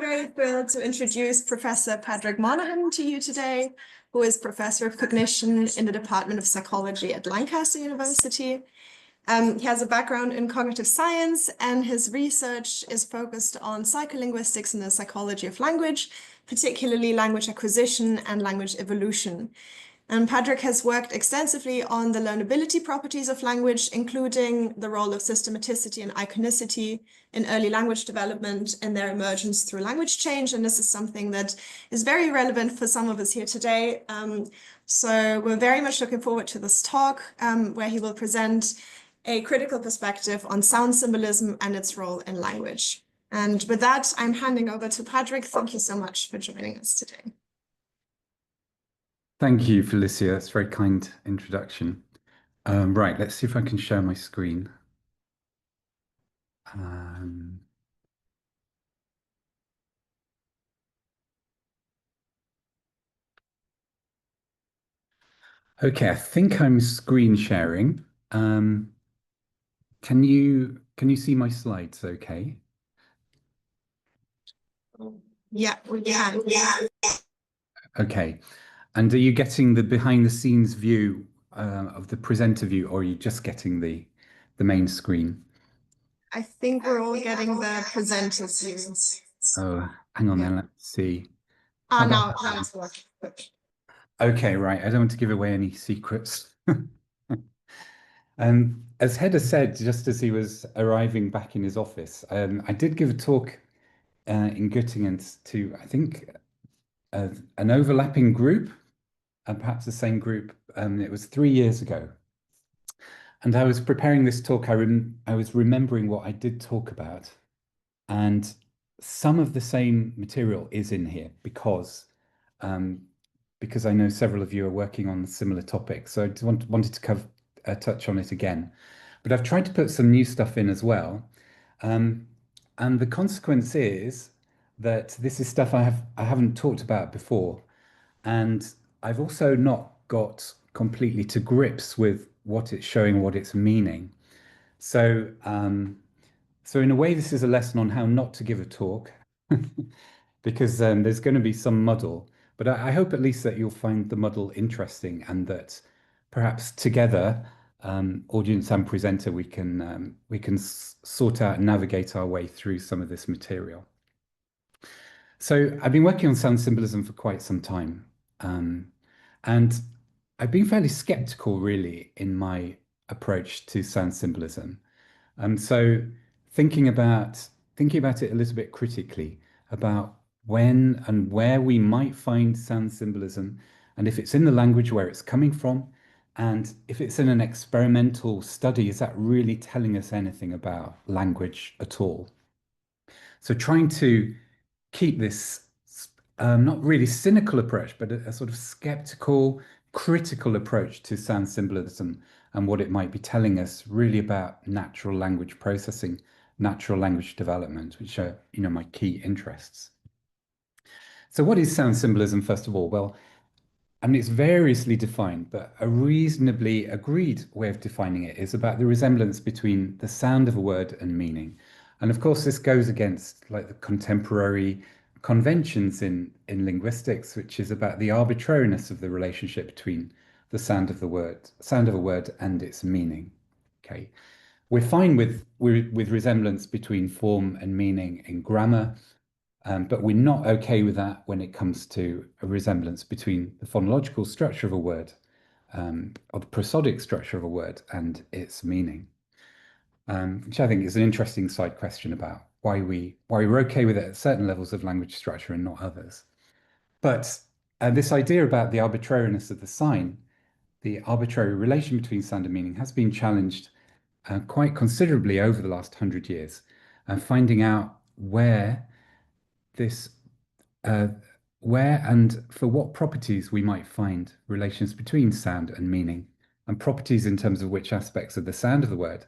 very thrilled to introduce Professor Padraic Monaghan to you today, who is Professor of Cognition in the Department of Psychology at Lancaster University. He has a background in cognitive science, and his research is focused on psycholinguistics and the psychology of language, particularly language acquisition and language evolution. And Padraic has worked extensively on the learnability properties of language, including the role of systematicity and iconicity in early language development and their emergence through language change. And this is something that is very relevant for some of us here today. So we're very much looking forward to this talk, where he will present a critical perspective on sound symbolism and its role in language. And with that, I'm handing over to Padraic. Thank you so much for joining us today. Thank you, Felicia. That's a very kind introduction. Right, let's see if I can share my screen. Okay, I think I'm screen sharing. Can you see my slides okay? Yeah, we can. Yeah. Okay. And are you getting the behind the scenes view of the presenter view, or are you just getting the main screen? I think we're all getting the presenter's view. Oh, hang on then, let's see. Now it's working. Okay, right. I don't want to give away any secrets. As Hedda said, just as he was arriving back in his office, I did give a talk in Göttingen to, I think, an overlapping group, and perhaps the same group. It was 3 years ago. And I was preparing this talk. I was remembering what I did talk about. And some of the same material is in here because I know several of you are working on similar topics. So I wanted to touch on it again. But I've tried to put some new stuff in as well. And the consequence is that this is stuff I haven't talked about before. And I've also not got completely to grips with what it's showing, what it's meaning. So, so in a way, this is a lesson on how not to give a talk, because there's going to be some muddle. But I hope at least that you'll find the muddle interesting, and that perhaps together, audience and presenter, we can sort out and navigate our way through some of this material. So I've been working on sound symbolism for quite some time, and I've been fairly skeptical, really, in my approach to sound symbolism. So thinking about it a little bit critically about when and where we might find sound symbolism, and if it's in the language, where it's coming from, and if it's in an experimental study, is that really telling us anything about language at all? So trying to keep this not really cynical approach, but a sort of skeptical, critical approach to sound symbolism and what it might be telling us really about natural language processing, natural language development, which are, my key interests. So what is sound symbolism, first of all? Well, I mean, it's variously defined, but a reasonably agreed way of defining it is about the resemblance between the sound of a word and meaning. And of course, this goes against like the contemporary conventions in linguistics, which is about the arbitrariness of the relationship between the sound of a word and its meaning. Okay, we're fine with resemblance between form and meaning in grammar, but we're not okay with that when it comes to a resemblance between the phonological structure of a word, or the prosodic structure of a word, and its meaning. Which I think is an interesting side question about why we're okay with it at certain levels of language structure and not others. But this idea about the arbitrariness of the sign, the arbitrary relation between sound and meaning, has been challenged quite considerably over the last 100 years, finding out where and for what properties we might find relations between sound and meaning, and properties in terms of which aspects of the sound of the word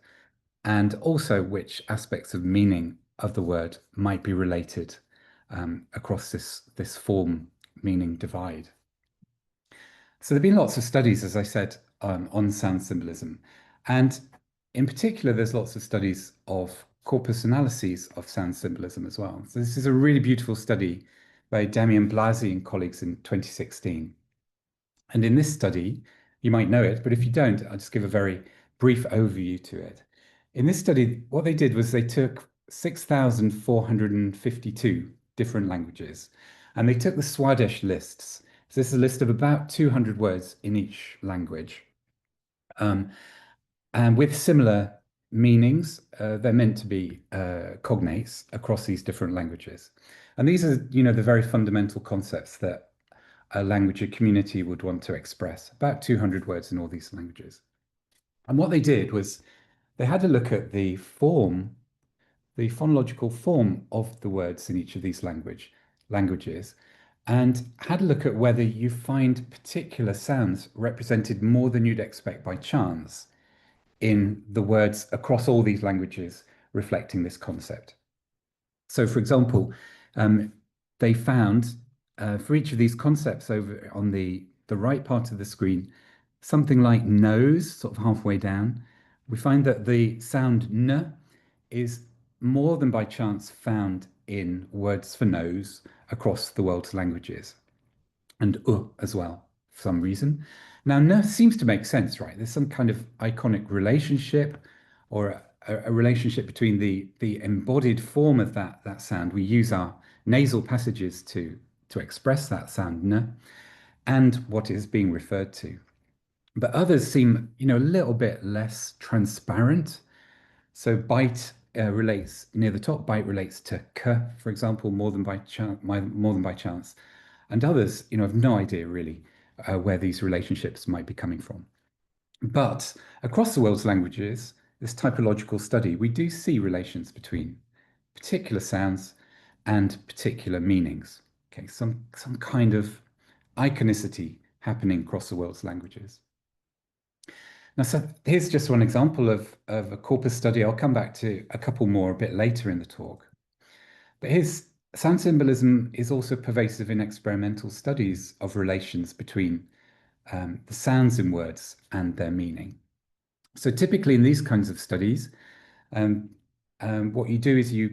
and also which aspects of meaning of the word might be related across this form meaning divide. So there have been lots of studies, as I said, on sound symbolism. And in particular, there's lots of studies of corpus analyses of sound symbolism as well. So this is a really beautiful study by Damien Blasi and colleagues in 2016. And in this study, you might know it, but if you don't, I'll just give a very brief overview to it. In this study, what they did was they took 6,452 different languages, and they took the Swadesh lists. So this is a list of about 200 words in each language. And with similar meanings, they're meant to be cognates across these different languages. And these are, the very fundamental concepts that a language or community would want to express, about 200 words in all these languages. And what they did was they had a look at the phonological form of the words in each of these languages, and had a look at whether you find particular sounds represented more than you'd expect by chance in the words across all these languages reflecting this concept. So, for example, they found for each of these concepts over on the right part of the screen, something like nose, sort of halfway down, we find that the sound n is more than by chance found in words for nose across the world's languages, and as well, for some reason. Now, n seems to make sense, right? There's some kind of iconic relationship or a relationship between the embodied form of that sound. We use our nasal passages to express that sound n and what is being referred to. But others seem, a little bit less transparent. So bite relates near the top. Bite relates to k, for example, more than by chance. And others, have no idea really where these relationships might be coming from. But across the world's languages, this typological study, we do see relations between particular sounds and particular meanings. Okay, some kind of iconicity happening across the world's languages. Now, so here's just one example of a corpus study. I'll come back to a couple more a bit later in the talk. But here's sound symbolism is also pervasive in experimental studies of relations between the sounds in words and their meaning. So typically in these kinds of studies, what you do is you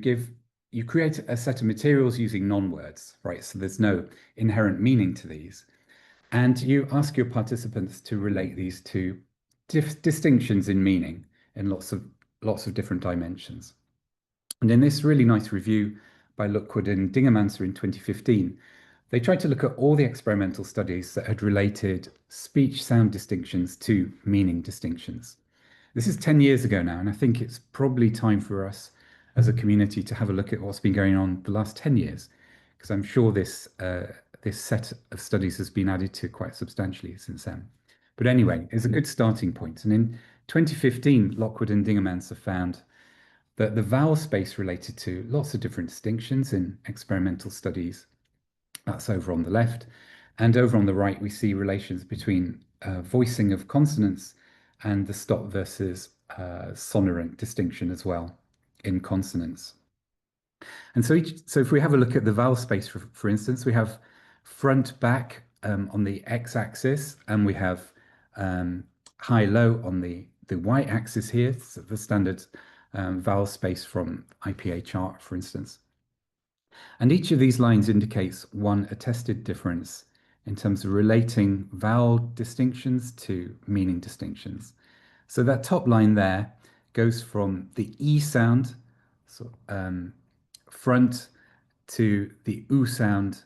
create a set of materials using non-words, right? So there's no inherent meaning to these. And you ask your participants to relate these to distinctions in meaning in lots of different dimensions. And in this really nice review by Lockwood and Dingermanser in 2015, they tried to look at all the experimental studies that had related speech sound distinctions to meaning distinctions. This is 10 years ago now, and I think it's probably time for us as a community to have a look at what's been going on the last 10 years, because I'm sure this set of studies has been added to quite substantially since then. But anyway, it's a good starting point. And in 2015, Lockwood and Dingermanser found that the vowel space related to lots of different distinctions in experimental studies. That's over on the left. And over on the right, we see relations between voicing of consonants and the stop versus sonorant distinction as well in consonants. And so if we have a look at the vowel space, for instance, we have front, back on the x-axis, and we have high, low on the y-axis here, so the standard vowel space from IPA chart, for instance. And each of these lines indicates one attested difference in terms of relating vowel distinctions to meaning distinctions. So that top line there goes from the E sound, so front, to the U sound,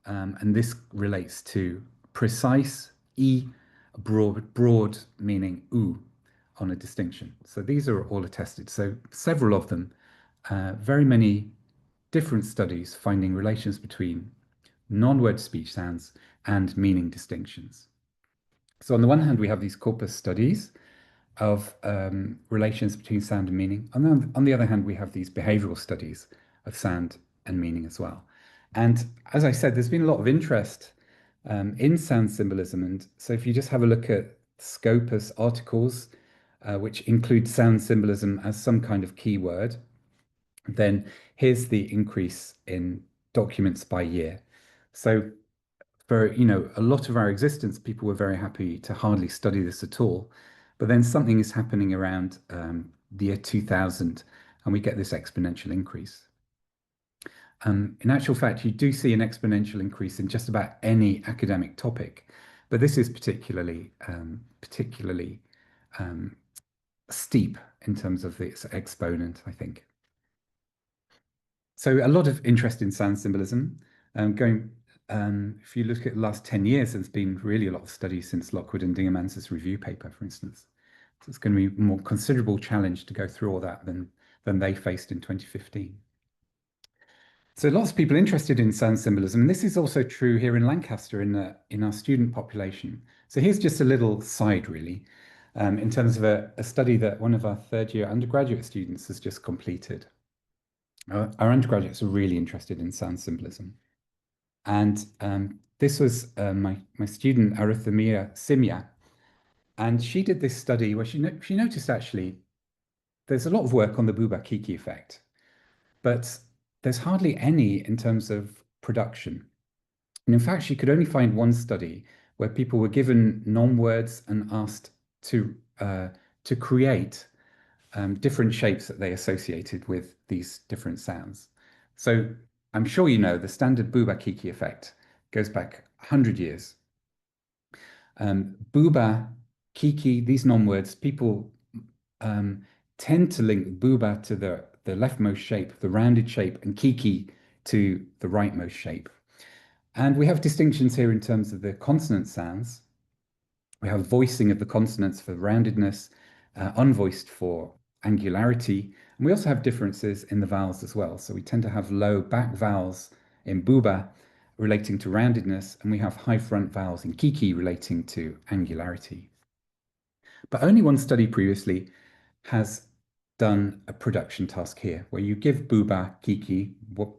and this relates to precise E, broad meaning U on a distinction. So these are all attested. So several of them, very many different studies finding relations between non-word speech sounds and meaning distinctions. So on the one hand, we have these corpus studies of relations between sound and meaning. On the other hand, we have these behavioral studies of sound and meaning as well. And as I said, there's been a lot of interest in sound symbolism. And so if you just have a look at Scopus articles, which include sound symbolism as some kind of keyword, then here's the increase in documents by year. So for a lot of our existence, people were very happy to hardly study this at all. But then something is happening around the year 2000, and we get this exponential increase. In actual fact, you do see an exponential increase in just about any academic topic, but this is particularly steep in terms of its exponent, I think. So a lot of interest in sound symbolism. If you look at the last 10 years, there's been really a lot of studies since Lockwood and Dingerman's review paper, for instance. So it's going to be a more considerable challenge to go through all that than they faced in 2015. So lots of people interested in sound symbolism, and this is also true here in Lancaster in our student population. So here's just a little side, really, in terms of a study that one of our third-year undergraduate students has just completed. Our undergraduates are really interested in sound symbolism. And this was my student, Arithemia Simya, and she did this study where she noticed actually there's a lot of work on the Bouba-Kiki effect, but there's hardly any in terms of production. And in fact, she could only find one study where people were given non-words and asked to create different shapes that they associated with these different sounds. So I'm sure you know the standard Bouba-Kiki effect goes back 100 years. Bouba, Kiki, these non-words, people tend to link Bouba to the leftmost shape, the rounded shape, and Kiki to the rightmost shape. And we have distinctions here in terms of the consonant sounds. We have voicing of the consonants for roundedness, unvoiced for angularity. And we also have differences in the vowels as well. So we tend to have low back vowels in Bouba relating to roundedness, and we have high front vowels in Kiki relating to angularity. But only one study previously has done a production task here, where you give Bouba, Kiki,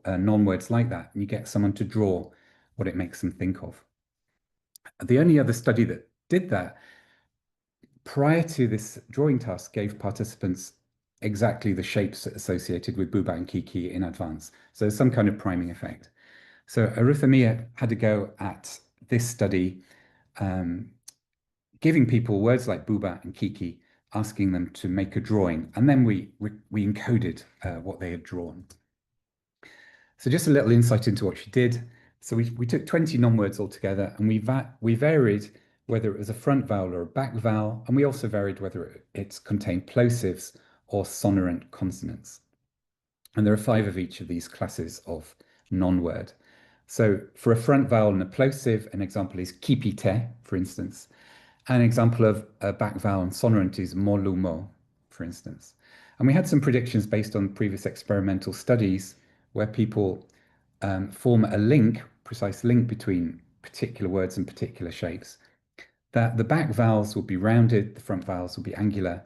non-words like that, and you get someone to draw what it makes them think of. The only other study that did that prior to this drawing task gave participants exactly the shapes associated with Bouba and Kiki in advance. So some kind of priming effect. So Arithemia had to go at this study, giving people words like Bouba and Kiki, asking them to make a drawing, and then we encoded what they had drawn. So just a little insight into what she did. So we took 20 non-words altogether, and we varied whether it was a front vowel or a back vowel, and we also varied whether it contained plosives or sonorant consonants. And there are 5 of each of these classes of non-word. So for a front vowel and a plosive, an example is kipite, for instance. An example of a back vowel and sonorant is molumo, for instance. And we had some predictions based on previous experimental studies where people form a precise link between particular words and particular shapes. That the back vowels will be rounded, the front vowels will be angular,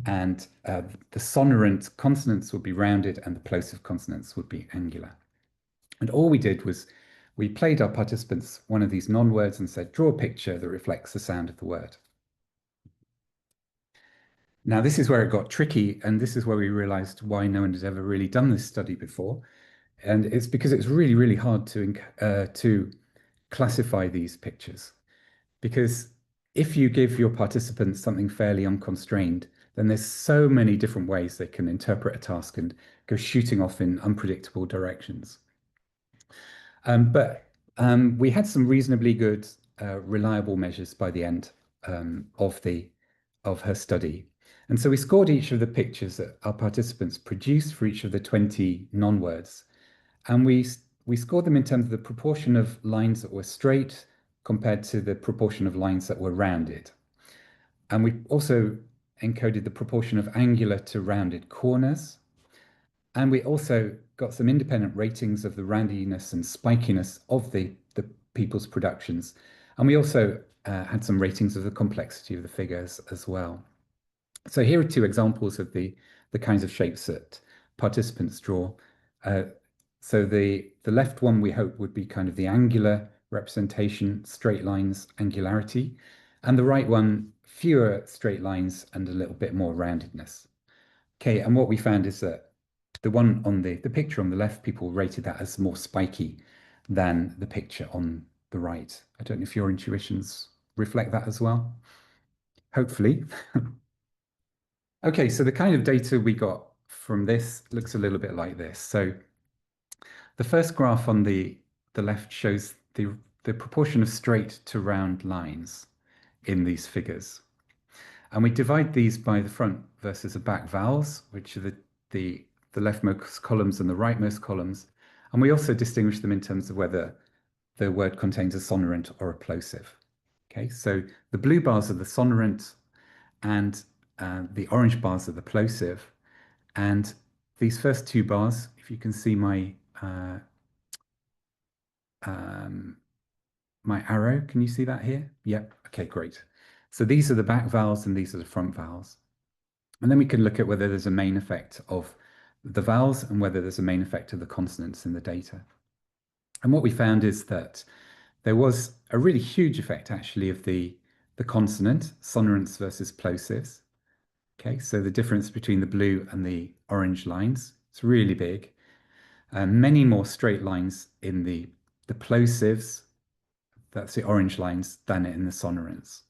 and the sonorant consonants would be rounded and the plosive consonants would be angular. And all we did was we played our participants one of these non-words and said, draw a picture that reflects the sound of the word. Now, this is where it got tricky, and this is where we realized why no one has ever really done this study before. And it's because it's really, really hard to classify these pictures. Because if you give your participants something fairly unconstrained, then there's so many different ways they can interpret a task and go shooting off in unpredictable directions. But we had some reasonably good, reliable measures by the end of her study. And so we scored each of the pictures that our participants produced for each of the 20 non-words. And we scored them in terms of the proportion of lines that were straight compared to the proportion of lines that were rounded. And we also encoded the proportion of angular to rounded corners. And we also got some independent ratings of the roundiness and spikiness of the people's productions. And we also had some ratings of the complexity of the figures as well. So here are 2 examples of the kinds of shapes that participants draw. So the left one we hope would be kind of the angular representation, straight lines, angularity, and the right one, fewer straight lines and a little bit more roundedness. Okay, and what we found is that the one on the picture on the left, people rated that as more spiky than the picture on the right. I don't know if your intuitions reflect that as well. Hopefully. Okay, so the kind of data we got from this looks a little bit like this. So the first graph on the left shows the proportion of straight to round lines in these figures. And we divide these by the front versus the back vowels, which are the leftmost columns and the rightmost columns. And we also distinguish them in terms of whether the word contains a sonorant or a plosive. Okay, so the blue bars are the sonorant and the orange bars are the plosive. And these first two bars, if you can see my my arrow, can you see that here? Yep, okay, great. So these are the back vowels and these are the front vowels. And then we can look at whether there's a main effect of the vowels and whether there's a main effect of the consonants in the data. And what we found is that there was a really huge effect actually of the consonant, sonorants versus plosives. Okay, so the difference between the blue and the orange lines, it's really big. Many more straight lines in the plosives, that's the orange lines, than in the sonorants.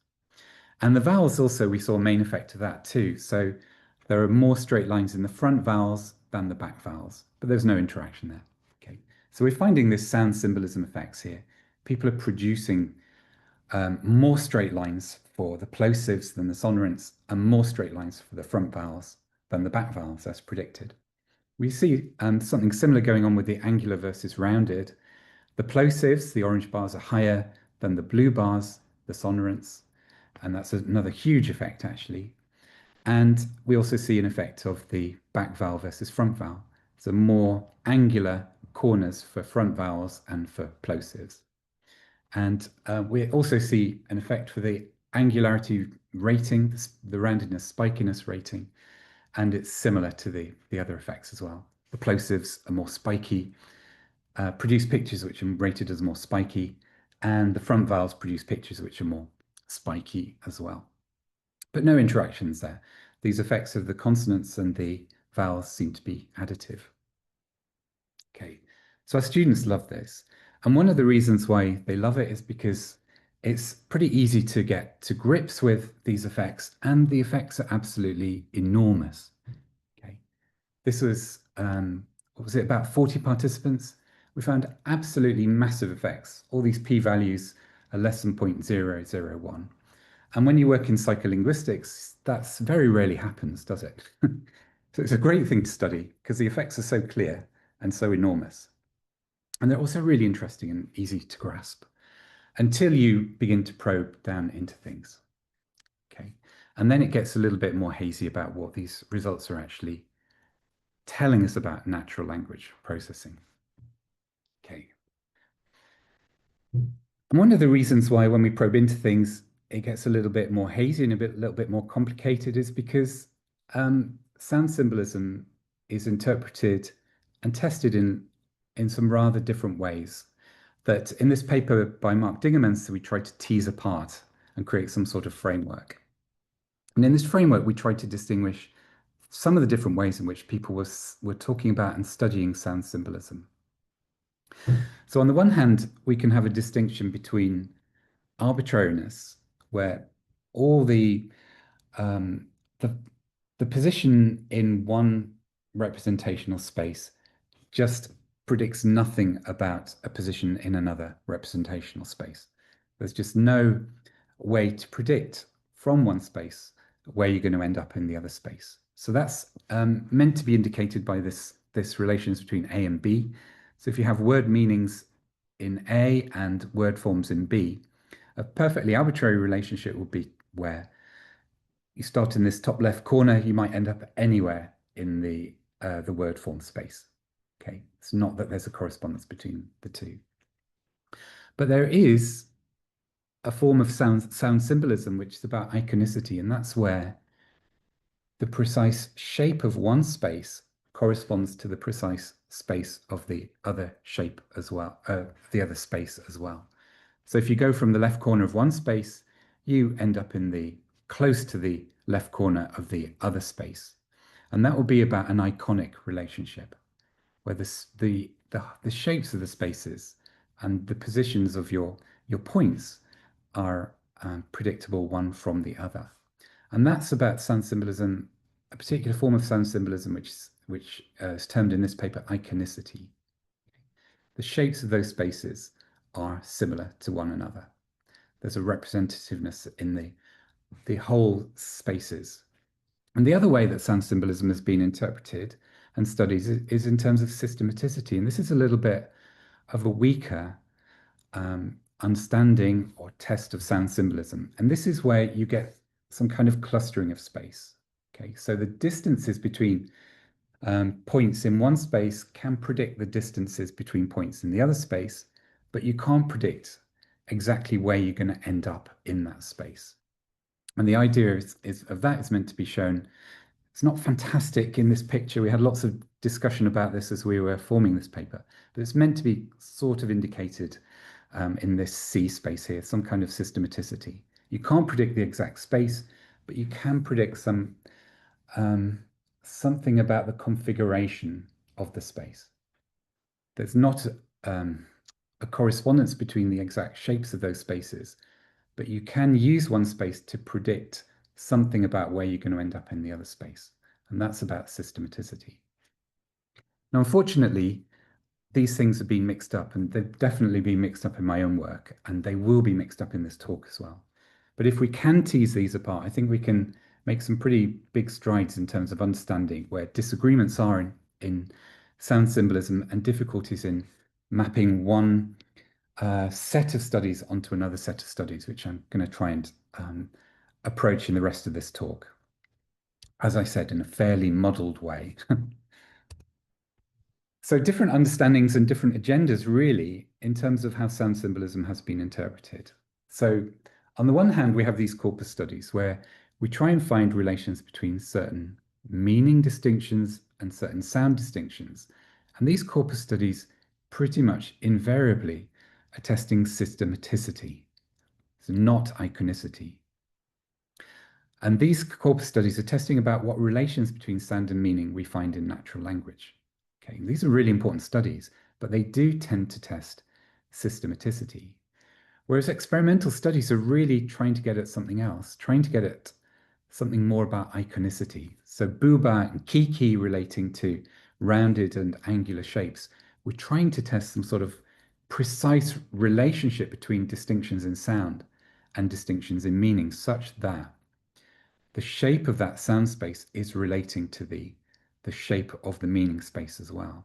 And the vowels also, we saw a main effect of that too. So there are more straight lines in the front vowels than the back vowels, but there's no interaction there. Okay, so we're finding this sound symbolism effects here. People are producing more straight lines for the plosives than the sonorants and more straight lines for the front vowels than the back vowels, as predicted. We see something similar going on with the angular versus rounded. The plosives, the orange bars, are higher than the blue bars, the sonorants, and that's another huge effect actually. And we also see an effect of the back vowel versus front vowel. So more angular corners for front vowels and for plosives. And we also see an effect for the angularity rating, the roundedness, spikiness rating, and it's similar to the other effects as well. The plosives are more spiky, produce pictures which are rated as more spiky, and the front vowels produce pictures which are more spiky as well. But no interactions there. These effects of the consonants and the vowels seem to be additive. Okay, so our students love this. And one of the reasons why they love it is because it's pretty easy to get to grips with these effects, and the effects are absolutely enormous. Okay, this was, what was it, about 40 participants? We found absolutely massive effects. All these p-values are less than 0.001. And when you work in psycholinguistics, that's very rarely happens, does it? So it's a great thing to study because the effects are so clear and so enormous. And they're also really interesting and easy to grasp until you begin to probe down into things. Okay, and then it gets a little bit more hazy about what these results are actually telling us about natural language processing. Okay. And one of the reasons why when we probe into things, it gets a little bit more hazy and a little bit more complicated is because sound symbolism is interpreted and tested in some rather different ways. That in this paper by Mark Dingemans, we tried to tease apart and create some sort of framework. And in this framework, we tried to distinguish some of the different ways in which people were talking about and studying sound symbolism. So on the one hand, we can have a distinction between arbitrariness, where all the position in one representational space just predicts nothing about a position in another representational space. There's just no way to predict from one space where you're going to end up in the other space. So that's meant to be indicated by this relations between A and B. So if you have word meanings in A and word forms in B, a perfectly arbitrary relationship would be where you start in this top left corner, you might end up anywhere in the word form space. Okay, it's not that there's a correspondence between the two. But there is a form of sound symbolism which is about iconicity, and that's where the precise shape of one space corresponds to the precise space of the other shape as well, the other space as well. So if you go from the left corner of one space, you end up in close to the left corner of the other space. And that will be about an iconic relationship, where the shapes of the spaces and the positions of your points are predictable one from the other. And that's about sound symbolism, a particular form of sound symbolism which is termed in this paper iconicity. The shapes of those spaces are similar to one another. There's a representativeness in the whole spaces. And the other way that sound symbolism has been interpreted and studied is in terms of systematicity. And this is a little bit of a weaker understanding or test of sound symbolism. And this is where you get some kind of clustering of space. Okay, so the distances between points in one space can predict the distances between points in the other space, but you can't predict exactly where you're going to end up in that space. And the idea of that is meant to be shown. It's not fantastic in this picture. We had lots of discussion about this as we were forming this paper, but it's meant to be sort of indicated in this C space here, some kind of systematicity. You can't predict the exact space, but you can predict something about the configuration of the space. There's not a correspondence between the exact shapes of those spaces, but you can use one space to predict something about where you're going to end up in the other space. And that's about systematicity. Now, unfortunately, these things have been mixed up, and they've definitely been mixed up in my own work, and they will be mixed up in this talk as well. But if we can tease these apart, I think we can make some pretty big strides in terms of understanding where disagreements are in sound symbolism and difficulties in mapping one set of studies onto another set of studies, which I'm going to try and approach in the rest of this talk. As I said, in a fairly muddled way. So different understandings and different agendas, really, in terms of how sound symbolism has been interpreted. So on the one hand, we have these corpus studies where we try and find relations between certain meaning distinctions and certain sound distinctions. And these corpus studies pretty much invariably are testing systematicity, so not iconicity. And these corpus studies are testing about what relations between sound and meaning we find in natural language. Okay, these are really important studies, but they do tend to test systematicity. Whereas experimental studies are really trying to get at something else, trying to get at something more about iconicity. So Buba and Kiki relating to rounded and angular shapes. We're trying to test some sort of precise relationship between distinctions in sound and distinctions in meaning, such that the shape of that sound space is relating to the shape of the meaning space as well.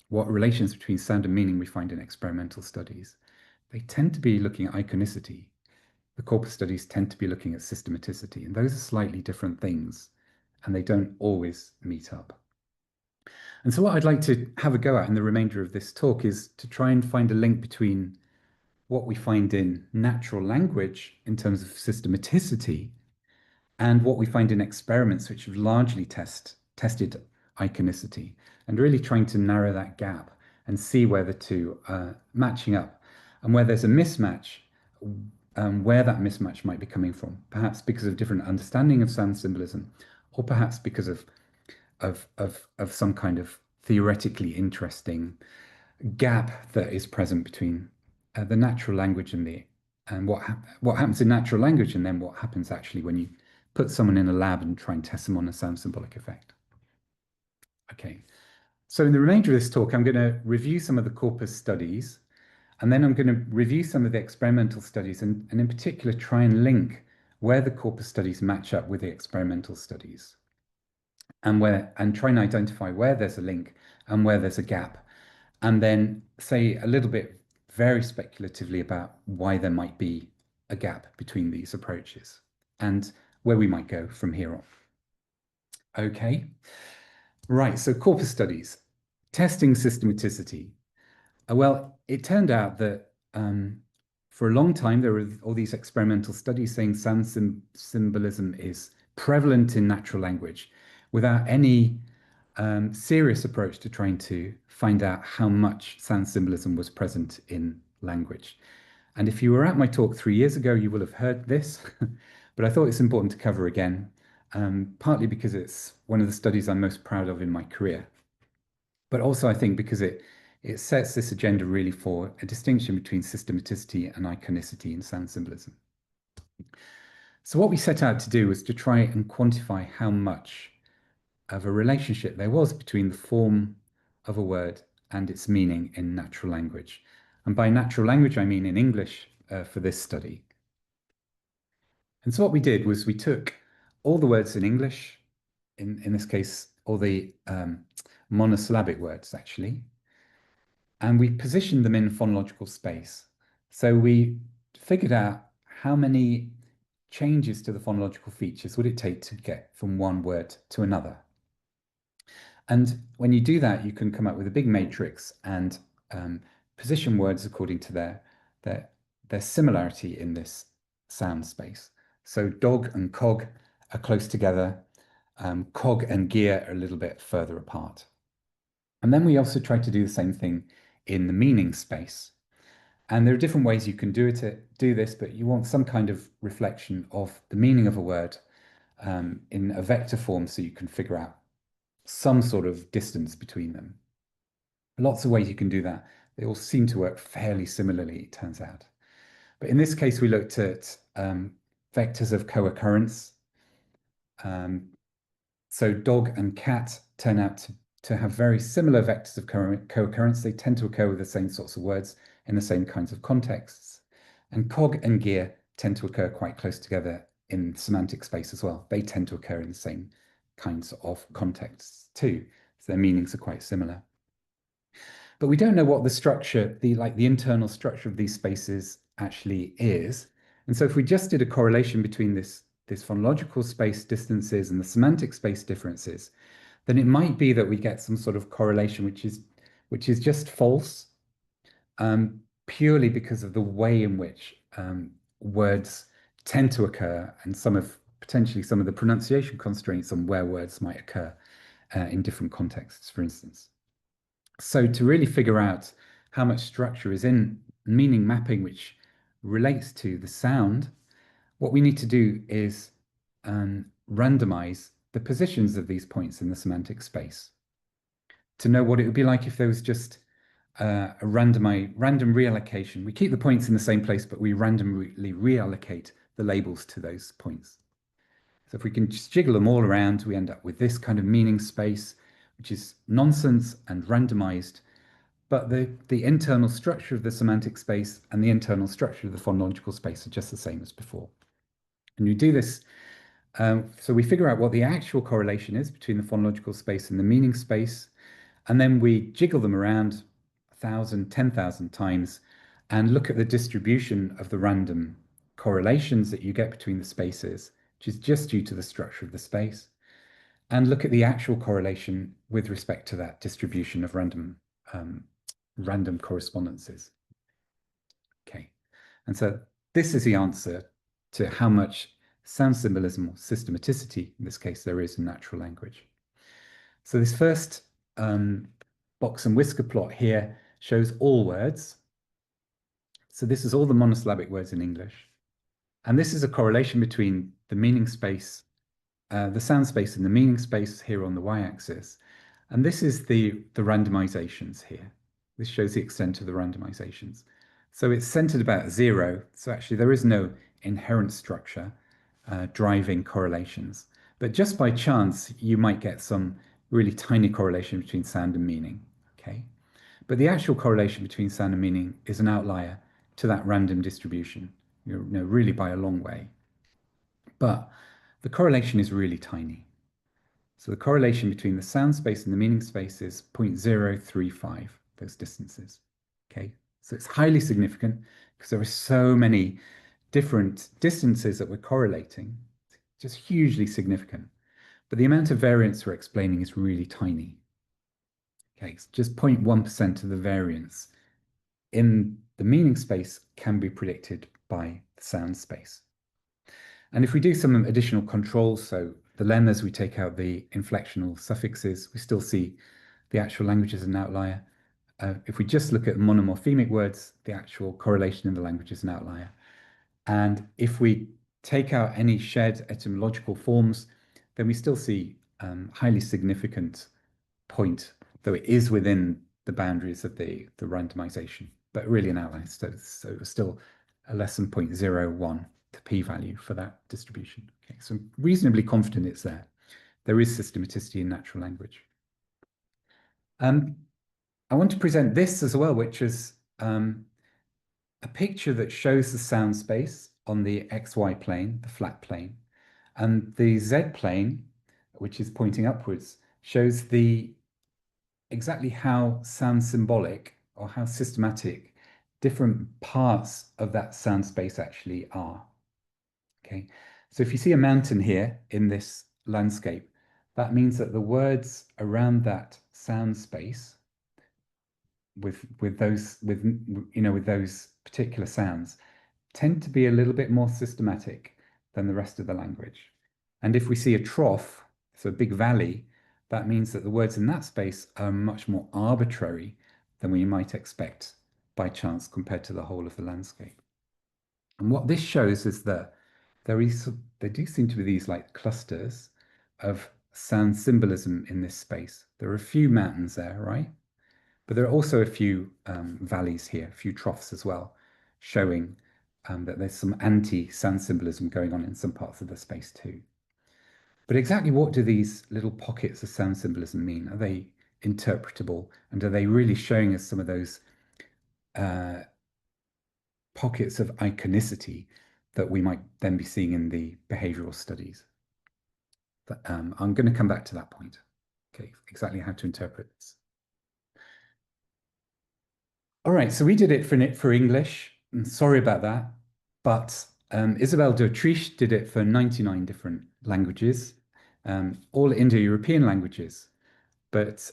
What relations between sound and meaning we find in experimental studies? They tend to be looking at iconicity. The corpus studies tend to be looking at systematicity, and those are slightly different things, and they don't always meet up. And so what I'd like to have a go at in the remainder of this talk is to try and find a link between what we find in natural language in terms of systematicity and what we find in experiments which have largely tested iconicity, and really trying to narrow that gap and see where the two are matching up, and where there's a mismatch, where that mismatch might be coming from, perhaps because of different understanding of sound symbolism, or perhaps because of some kind of theoretically interesting gap that is present between the natural language and what happens in natural language, and then what happens actually when you put someone in a lab and try and test them on a sound symbolic effect. Okay, so in the remainder of this talk, I'm going to review some of the corpus studies, and then I'm going to review some of the experimental studies, and in particular try and link where the corpus studies match up with the experimental studies, and try and identify where there's a link and where there's a gap, and then say a little bit very speculatively about why there might be a gap between these approaches and where we might go from here on. Okay, right, so corpus studies, testing systematicity. Well, it turned out that for a long time, there were all these experimental studies saying sound symbolism is prevalent in natural language without any serious approach to trying to find out how much sound symbolism was present in language. And if you were at my talk 3 years ago, you will have heard this, but I thought it's important to cover again, partly because it's one of the studies I'm most proud of in my career, but also I think because it sets this agenda really for a distinction between systematicity and iconicity in sound symbolism. So what we set out to do was to try and quantify how much of a relationship there was between the form of a word and its meaning in natural language. And by natural language, I mean in English for this study. And so what we did was we took all the words in English, in this case, all the monosyllabic words actually, and we positioned them in phonological space. So we figured out how many changes to the phonological features would it take to get from one word to another. And when you do that, you can come up with a big matrix and position words according to their similarity in this sound space. So dog and cog are close together. Cog and gear are a little bit further apart. And then we also try to do the same thing in the meaning space. And there are different ways you can do this, but you want some kind of reflection of the meaning of a word in a vector form so you can figure out some sort of distance between them. Lots of ways you can do that. They all seem to work fairly similarly, it turns out. But in this case, we looked at vectors of co-occurrence. So dog and cat turn out to have very similar vectors of co-occurrence. They tend to occur with the same sorts of words in the same kinds of contexts. And cog and gear tend to occur quite close together in semantic space as well. They tend to occur in the same kinds of contexts too. So their meanings are quite similar. But we don't know what the structure, the internal structure of these spaces actually is. And so if we just did a correlation between this phonological space distances and the semantic space differences, then it might be that we get some sort of correlation which is just false, purely because of the way in which words tend to occur and potentially some of the pronunciation constraints on where words might occur in different contexts, for instance. So to really figure out how much structure is in meaning mapping which relates to the sound, what we need to do is randomize the positions of these points in the semantic space to know what it would be like if there was just a random reallocation. We keep the points in the same place, but we randomly reallocate the labels to those points. So if we can just jiggle them all around, we end up with this kind of meaning space, which is nonsense and randomized, but the internal structure of the semantic space and the internal structure of the phonological space are just the same as before. And you do this, so we figure out what the actual correlation is between the phonological space and the meaning space, and then we jiggle them around 1,000, 10,000 times and look at the distribution of the random correlations that you get between the spaces, which is just due to the structure of the space, and look at the actual correlation with respect to that distribution of random correspondences. Okay, and so this is the answer to how much sound symbolism or systematicity, in this case, there is in natural language. So this first box and whisker plot here shows all words. So this is all the monosyllabic words in English. And this is a correlation between the meaning space, the sound space and the meaning space here on the y-axis. And this is the randomizations here. This shows the extent of the randomizations. So it's centered about 0. So actually there is no inherent structure driving correlations. But just by chance, you might get some really tiny correlation between sound and meaning, okay? But the actual correlation between sound and meaning is an outlier to that random distribution, really by a long way. But the correlation is really tiny. So the correlation between the sound space and the meaning space is 0.035, those distances, okay? So it's highly significant because there are so many different distances that we're correlating, just hugely significant. But the amount of variance we're explaining is really tiny. Okay, it's just 0.1% of the variance in the meaning space can be predicted by the sound space. And if we do some additional controls, so the lemmas, we take out the inflectional suffixes, we still see the actual language as an outlier. If we just look at monomorphemic words, the actual correlation in the language is an outlier. And if we take out any shared etymological forms, then we still see highly significant point, though it is within the boundaries of the randomization, but really an outlier. So still a less than 0.01 the p-value for that distribution. Okay, so I'm reasonably confident it's there. there is systematicity in natural language. I want to present this as well, which is a picture that shows the sound space on the XY plane, the flat plane, and the Z plane, which is pointing upwards, shows exactly how sound symbolic or how systematic different parts of that sound space actually are. Okay, so if you see a mountain here in this landscape, that means that the words around that sound space with those particular sounds tend to be a little bit more systematic than the rest of the language. And if we see a trough, so a big valley, that means that the words in that space are much more arbitrary than we might expect by chance compared to the whole of the landscape. And what this shows is that there do seem to be these like clusters of sound symbolism in this space. There are a few mountains there, right? But there are also a few valleys here, a few troughs as well, showing that there's some anti-sound symbolism going on in some parts of the space too. But exactly what do these little pockets of sound symbolism mean? Are they interpretable? And are they really showing us some of those pockets of iconicity that we might then be seeing in the behavioral studies? But, I'm going to come back to that point. Okay, exactly how to interpret this. All right, so we did it for English. I'm sorry about that. But Isabelle d'Autriche did it for 99 different languages, all Indo-European languages. But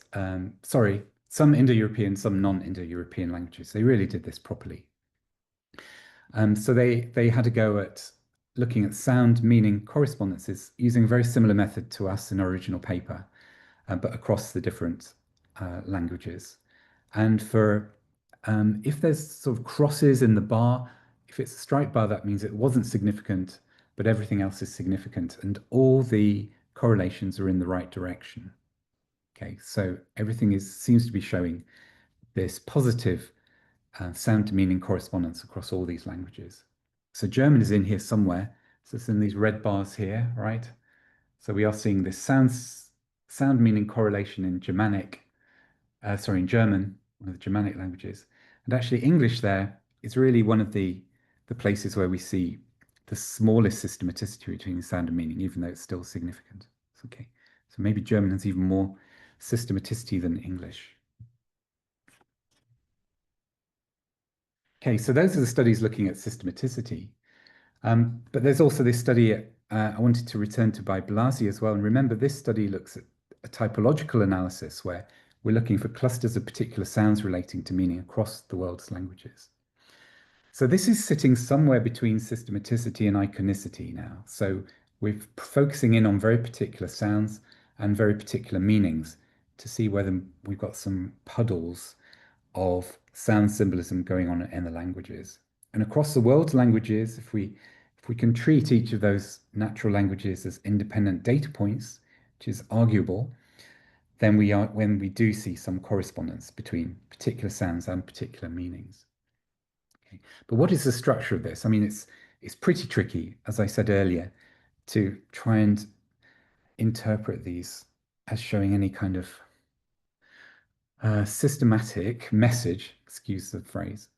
sorry, some Indo-European, some non-Indo-European languages. They really did this properly. So they had a go at looking at sound meaning correspondences using a very similar method to us in our original paper, but across the different languages. And for if there's sort of crosses in the bar, if it's a striped bar, that means it wasn't significant, but everything else is significant, and all the correlations are in the right direction. Okay, so everything seems to be showing this positive sound to meaning correspondence across all these languages. So German is in here somewhere. So it's in these red bars here, right? So we are seeing this sound meaning correlation in Germanic, in German, one of the Germanic languages. And actually English there is really one of the places where we see the smallest systematicity between sound and meaning, even though it's still significant. Okay, so maybe German has even more systematicity than English. Okay, so those are the studies looking at systematicity. But there's also this study I wanted to return to by Blasi as well. And remember, this study looks at a typological analysis where we're looking for clusters of particular sounds relating to meaning across the world's languages. So this is sitting somewhere between systematicity and iconicity now. So we're focusing in on very particular sounds and very particular meanings to see whether we've got some puddles of sound symbolism going on in the languages. And across the world's languages, if we can treat each of those natural languages as independent data points, which is arguable, then when we do see some correspondence between particular sounds and particular meanings. Okay. But what is the structure of this? I mean, it's pretty tricky, as I said earlier, to try and interpret these as showing any kind of systematic message, excuse the phrase,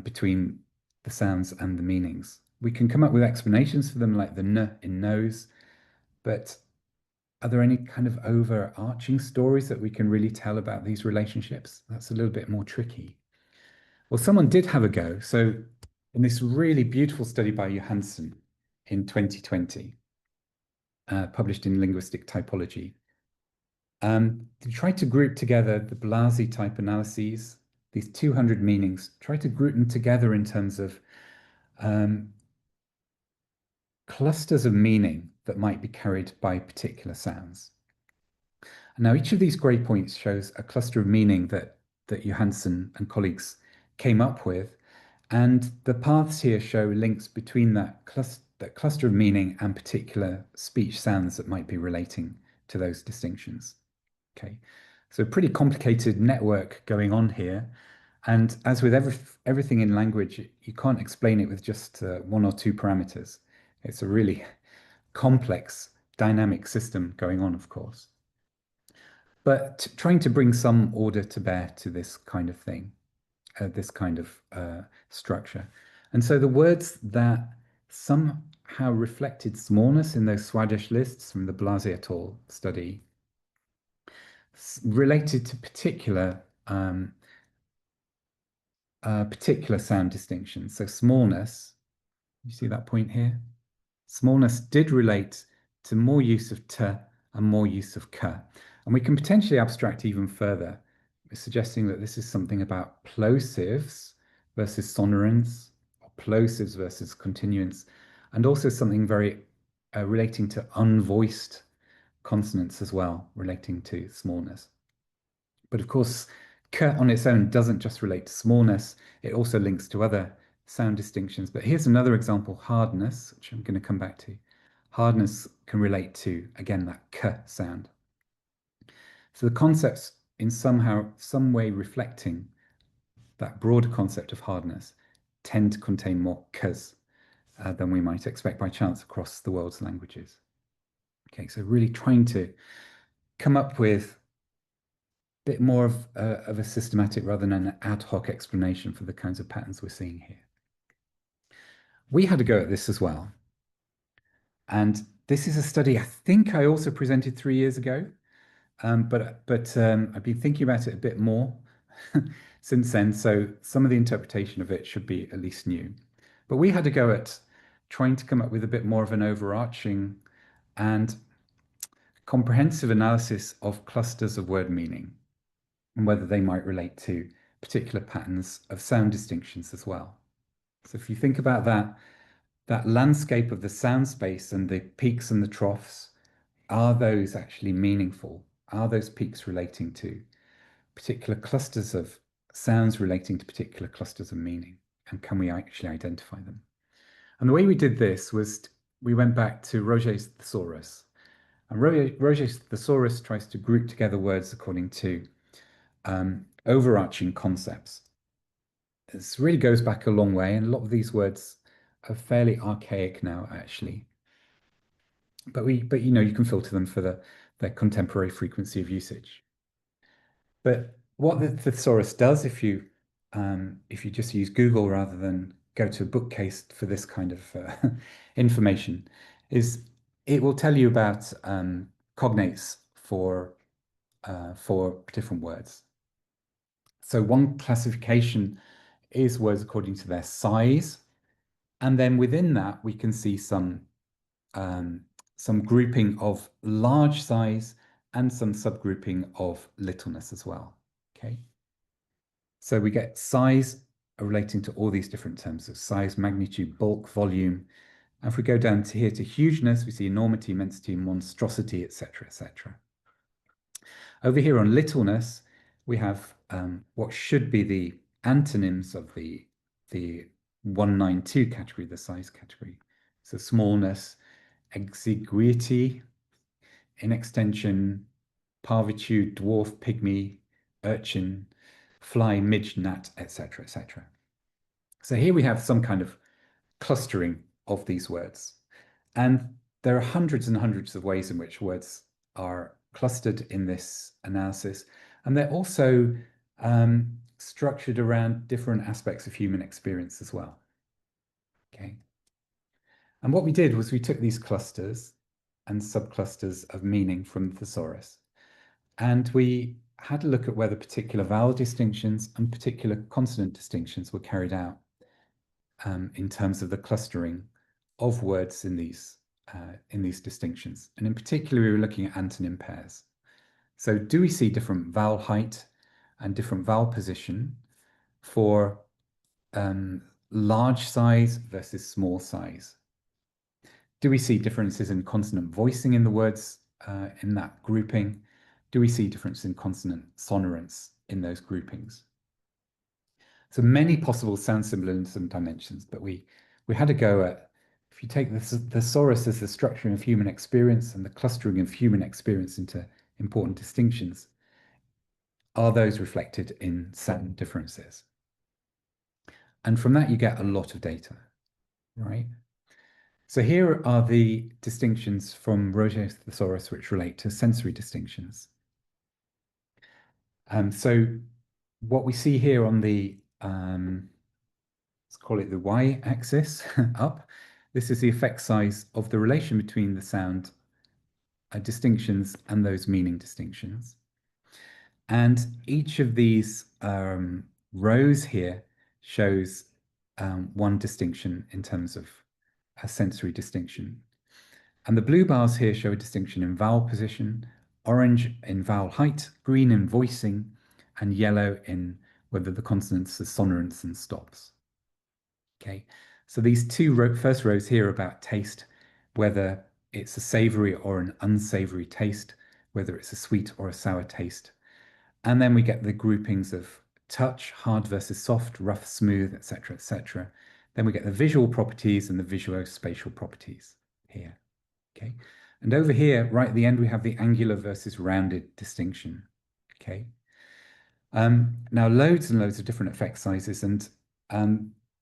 between the sounds and the meanings. We can come up with explanations for them like the n in nose, but are there any kind of overarching stories that we can really tell about these relationships? That's a little bit more tricky. Well, someone did have a go. So in this really beautiful study by Johansson in 2020, published in Linguistic Typology, they tried to group together the Blasi type analyses, these 200 meanings, try to group them together in terms of clusters of meaning that might be carried by particular sounds. And now each of these grey points shows a cluster of meaning that Johansson and colleagues came up with, and the paths here show links between that cluster of meaning and particular speech sounds that might be relating to those distinctions. Okay, so pretty complicated network going on here. And as with everything in language, you can't explain it with just one or two parameters. It's a really complex dynamic system going on, of course. But trying to bring some order to bear to this kind of thing, this kind of structure. And so the words that somehow reflected smallness in those Swadesh lists from the Blase et al. Study related to particular sound distinctions. So smallness, you see that point here? Smallness did relate to more use of t and more use of k. And we can potentially abstract even further, suggesting that this is something about plosives versus sonorants, or plosives versus continuants, and also something very relating to unvoiced consonants as well, relating to smallness. But of course, k on its own doesn't just relate to smallness, it also links to other sound distinctions. But here's another example, hardness, which I'm going to come back to. Hardness can relate to, again, that k sound. So the concepts in some way reflecting that broader concept of hardness tend to contain more k's than we might expect by chance across the world's languages. Okay, so really trying to come up with a bit more of a systematic rather than an ad hoc explanation for the kinds of patterns we're seeing here. We had a go at this as well. And this is a study I think I also presented 3 years ago, but I've been thinking about it a bit more since then, so some of the interpretation of it should be at least new. But we had a go at trying to come up with a bit more of an overarching and comprehensive analysis of clusters of word meaning and whether they might relate to particular patterns of sound distinctions as well. So if you think about that landscape of the sound space and the peaks and the troughs, are those actually meaningful? Are those peaks relating to particular clusters of sounds relating to particular clusters of meaning? And can we actually identify them? And the way we did this was we went back to Roget's thesaurus. And Roget's thesaurus tries to group together words according to overarching concepts. This really goes back a long way, and a lot of these words are fairly archaic now, actually. But you know, you can filter them for their contemporary frequency of usage. But what the thesaurus does, if you just use Google rather than go to a bookcase for this kind of information, is it will tell you about cognates for different words. So one classification is words according to their size, and then within that we can see some grouping of large size and some subgrouping of littleness as well. Okay, so we get size relating to all these different terms of size, magnitude, bulk, volume. And if we go down to here to hugeness, we see enormity, immensity, monstrosity, etc., etc. Over here on littleness, we have what should be the antonyms of the 192 category, the size category. So smallness, exiguity, inextension, parvitude, dwarf, pygmy, urchin, fly, midge, gnat, etc., etc. So here we have some kind of clustering of these words. And there are hundreds and hundreds of ways in which words are clustered in this analysis. And they're also structured around different aspects of human experience as well. Okay. And what we did was we took these clusters and subclusters of meaning from the thesaurus, and we had a look at whether particular vowel distinctions and particular consonant distinctions were carried out in terms of the clustering of words in these distinctions. And in particular, we were looking at antonym pairs. So do we see different vowel height and different vowel position for large size versus small size? Do we see differences in consonant voicing in the words in that grouping? Do we see difference in consonant sonorants in those groupings? So many possible sound symbolism dimensions, but we had a go at, if you take the thesaurus as the structuring of human experience and the clustering of human experience into important distinctions, are those reflected in sound differences? And from that, you get a lot of data, right? So here are the distinctions from Roget's thesaurus which relate to sensory distinctions. So what we see here on the, let's call it the y-axis up, this is the effect size of the relation between the sound distinctions and those meaning distinctions. And each of these rows here shows one distinction in terms of a sensory distinction. And the blue bars here show a distinction in vowel position, orange in vowel height, green in voicing, and yellow in whether the consonants are sonorants and stops. Okay, so these two first rows here are about taste, whether it's a savory or an unsavory taste, whether it's a sweet or a sour taste. And then we get the groupings of touch, hard versus soft, rough, smooth, etc., etc. Then we get the visual properties and the visuospatial properties here. Okay, and over here, right at the end, we have the angular versus rounded distinction. Okay, now loads and loads of different effect sizes, and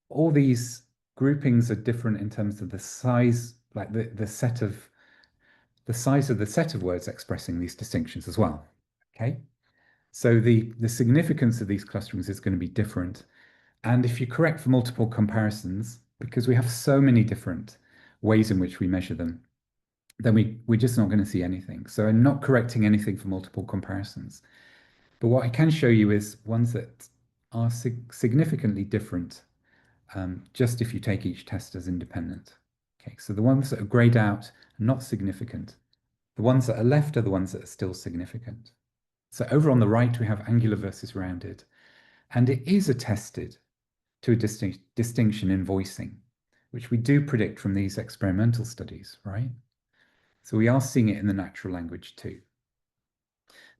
all these groupings are different in terms of the size, like the size of the set of words expressing these distinctions as well. Okay, so the significance of these clusterings is going to be different, and if you correct for multiple comparisons, because we have so many different ways in which we measure them, then we're just not going to see anything. So I'm not correcting anything for multiple comparisons. But what I can show you is ones that are significantly different, just if you take each test as independent. Okay, so the ones that are grayed out are not significant. The ones that are left are the ones that are still significant. So over on the right, we have angular versus rounded, and it is attested to a distinction in voicing, which we do predict from these experimental studies, right? So we are seeing it in the natural language too.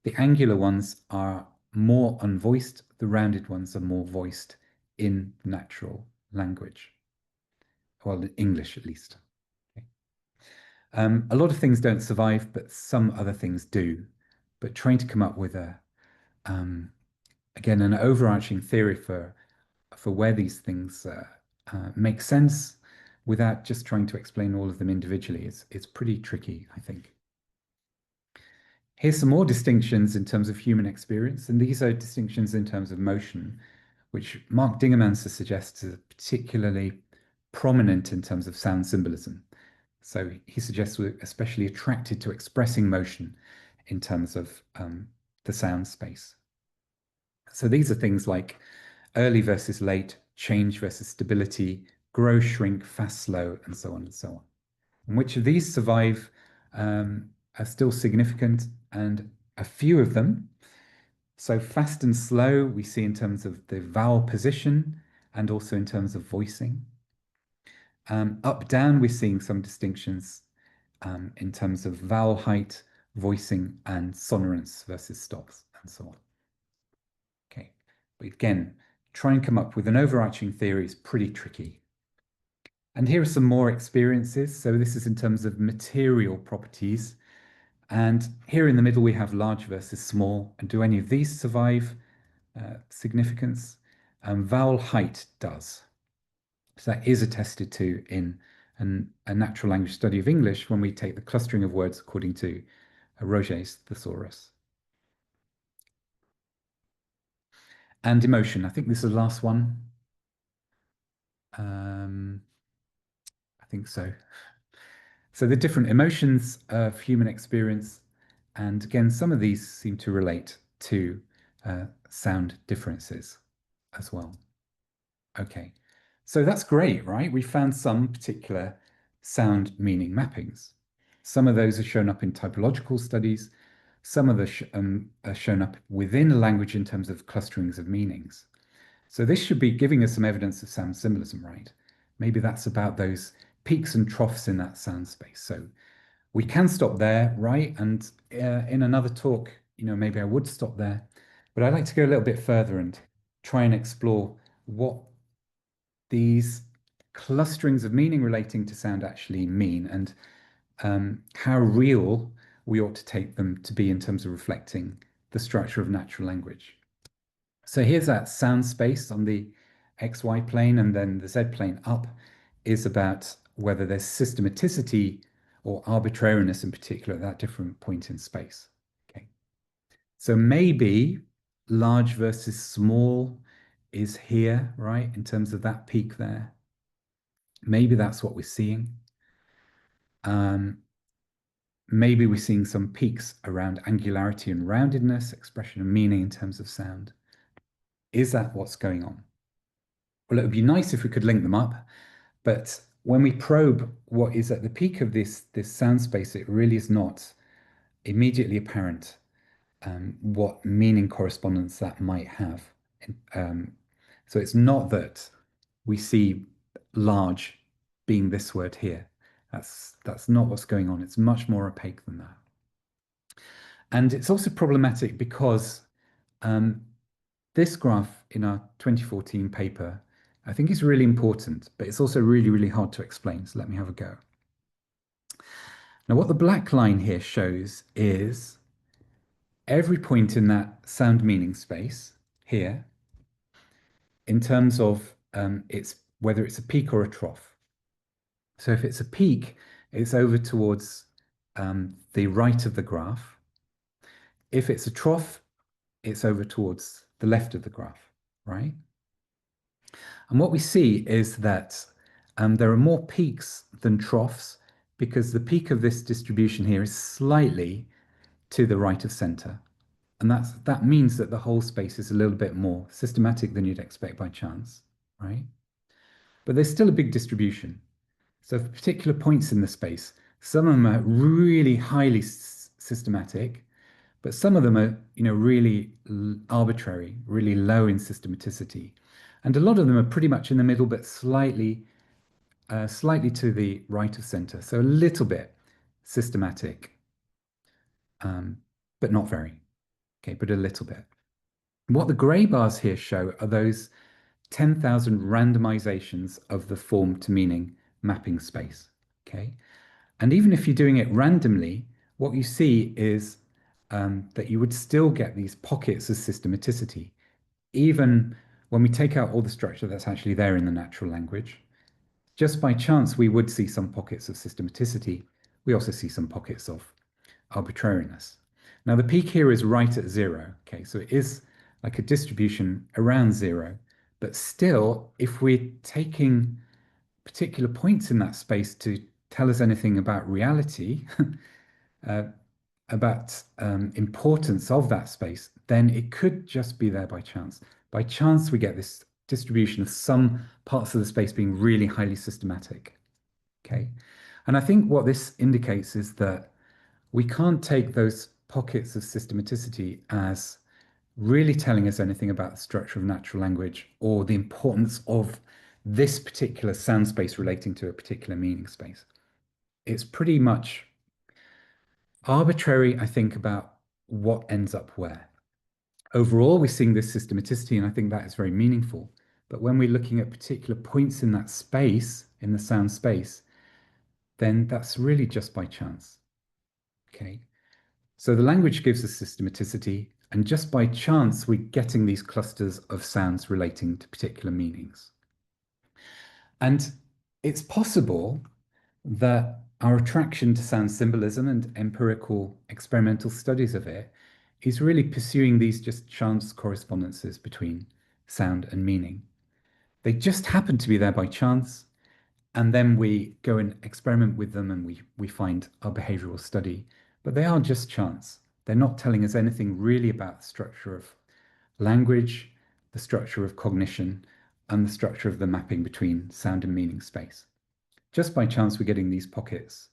The angular ones are more unvoiced, the rounded ones are more voiced in natural language. Well, English at least. Okay. A lot of things don't survive, but some other things do. But trying to come up with again, an overarching theory for where these things make sense without just trying to explain all of them individually is pretty tricky, I think. Here's some more distinctions in terms of human experience, and these are distinctions in terms of motion, which Mark Dingemans suggests is particularly prominent in terms of sound symbolism. So he suggests we're especially attracted to expressing motion in terms of the sound space. So these are things like early versus late, change versus stability, grow, shrink, fast, slow, and so on and so on. And which of these survive are still significant, and a few of them. So fast and slow we see in terms of the vowel position and also in terms of voicing. Up, down, we're seeing some distinctions in terms of vowel height, voicing, and sonorants versus stops, and so on. Okay, but again, try and come up with an overarching theory is pretty tricky. And here are some more experiences. So this is in terms of material properties. And here in the middle, we have large versus small. And do any of these survive significance? Vowel height does. So that is attested to in a natural language study of English when we take the clustering of words according to Roget's thesaurus. And emotion, I think this is the last one. I think so. So the different emotions of human experience, and again, some of these seem to relate to sound differences as well. Okay, so that's great, right? We found some particular sound meaning mappings. Some of those are shown up in typological studies. Some of them are shown up within a language in terms of clusterings of meanings. So this should be giving us some evidence of sound symbolism, right? Maybe that's about those peaks and troughs in that sound space. So we can stop there, right? And in another talk, maybe I would stop there, but I'd like to go a little bit further and try and explore what these clusterings of meaning relating to sound actually mean, and how real we ought to take them to be in terms of reflecting the structure of natural language. So here's that sound space on the XY plane, and then the Z plane up is about whether there's systematicity or arbitrariness in particular at that different point in space. Okay, so maybe large versus small is here, right, in terms of that peak there. Maybe that's what we're seeing. Maybe we're seeing some peaks around angularity and roundedness, expression of meaning in terms of sound. Is that what's going on? Well, it would be nice if we could link them up, but when we probe what is at the peak of this sound space, it really is not immediately apparent what meaning correspondence that might have. So it's not that we see large being this word here. That's not what's going on. It's much more opaque than that. And it's also problematic because this graph in our 2014 paper, I think is really important, but it's also really, really hard to explain. So let me have a go. Now, what the black line here shows is every point in that sound meaning space here in terms of whether it's a peak or a trough. So if it's a peak, it's over towards the right of the graph. If it's a trough, it's over towards the left of the graph, right? And what we see is that there are more peaks than troughs because the peak of this distribution here is slightly to the right of center. And that means that the whole space is a little bit more systematic than you'd expect by chance, right? But there's still a big distribution. So for particular points in the space, some of them are really highly systematic, but some of them are, really arbitrary, really low in systematicity. And a lot of them are pretty much in the middle, but slightly to the right of center. So a little bit systematic, but not very. Okay, but a little bit. What the gray bars here show are those 10,000 randomizations of the form to meaning mapping space. Okay, and even if you're doing it randomly, what you see is that you would still get these pockets of systematicity, even when we take out all the structure that's actually there in the natural language. Just by chance, we would see some pockets of systematicity. We also see some pockets of arbitrariness. Now, the peak here is right at 0. Okay, so it is like a distribution around 0. But still, if we're taking particular points in that space to tell us anything about reality, about importance of that space, then it could just be there by chance. By chance, we get this distribution of some parts of the space being really highly systematic. Okay, and I think what this indicates is that we can't take those pockets of systematicity as really telling us anything about the structure of natural language or the importance of this particular sound space relating to a particular meaning space. It's pretty much arbitrary, I think, about what ends up where. Overall, we're seeing this systematicity, and I think that is very meaningful. But when we're looking at particular points in that space, in the sound space, then that's really just by chance. Okay, so the language gives us systematicity, and just by chance, we're getting these clusters of sounds relating to particular meanings. And it's possible that our attraction to sound symbolism and empirical experimental studies of it is really pursuing these just chance correspondences between sound and meaning. They just happen to be there by chance, and then we go and experiment with them and we find our behavioral study, but they are just chance. They're not telling us anything really about the structure of language, the structure of cognition, and the structure of the mapping between sound and meaning space. Just by chance, we're getting these pockets,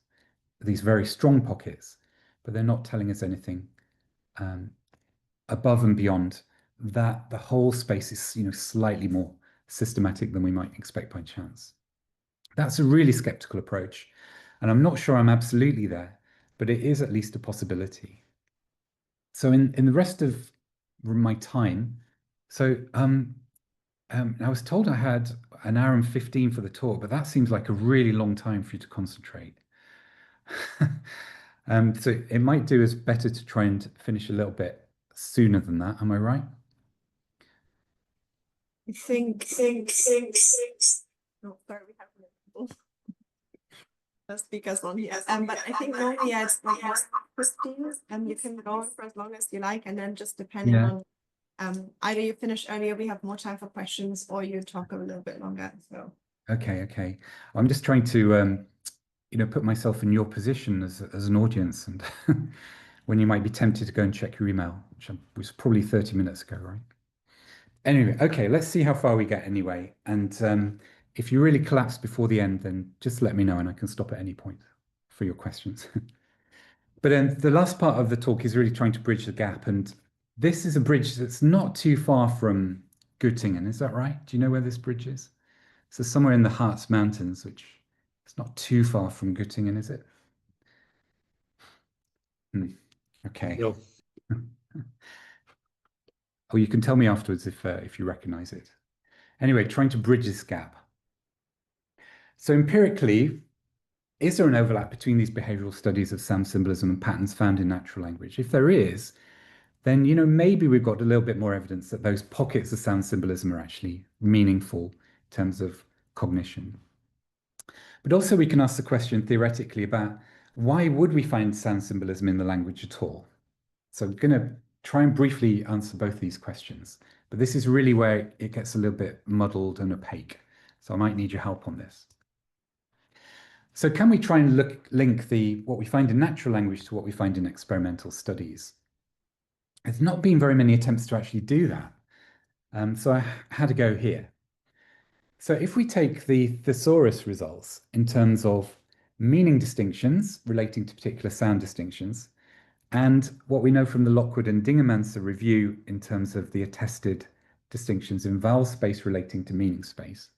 these very strong pockets, but they're not telling us anything above and beyond that. The whole space is, slightly more systematic than we might expect by chance. That's a really skeptical approach, and I'm not sure I'm absolutely there, but it is at least a possibility. So in the rest of my time, so I was told I had an hour and 15 for the talk, but that seems like a really long time for you to concentrate. So it might do us better to try and finish a little bit sooner than that. Am I right? I think. Oh, sorry, we have speakers on here. But I think normally it's like most 15, and you can go on for as long as you like, and then just depending on either you finish earlier, we have more time for questions, or you talk a little bit longer. So okay. I'm just trying to put myself in your position as an audience, and when you might be tempted to go and check your email, which was probably 30 minutes ago, right? Anyway, okay, let's see how far we get anyway. And if you really collapse before the end, then just let me know and I can stop at any point for your questions. But then the last part of the talk is really trying to bridge the gap. And this is a bridge that's not too far from Göttingen. Is that right? Do you know where this bridge is? So somewhere in the Harz Mountains, which is not too far from Göttingen, is it? Okay. No. Oh, you can tell me afterwards if you recognize it. Anyway, trying to bridge this gap. So empirically, is there an overlap between these behavioral studies of sound symbolism and patterns found in natural language? If there is, then maybe we've got a little bit more evidence that those pockets of sound symbolism are actually meaningful in terms of cognition. But also we can ask the question theoretically about why would we find sound symbolism in the language at all? So I'm going to try and briefly answer both these questions, but this is really where it gets a little bit muddled and opaque. So I might need your help on this. So can we try and link what we find in natural language to what we find in experimental studies? There's not been very many attempts to actually do that. So I had to go here. So if we take the thesaurus results in terms of meaning distinctions relating to particular sound distinctions, and what we know from the Lockwood and Dingermanser review in terms of the attested distinctions in vowel space relating to meaning space,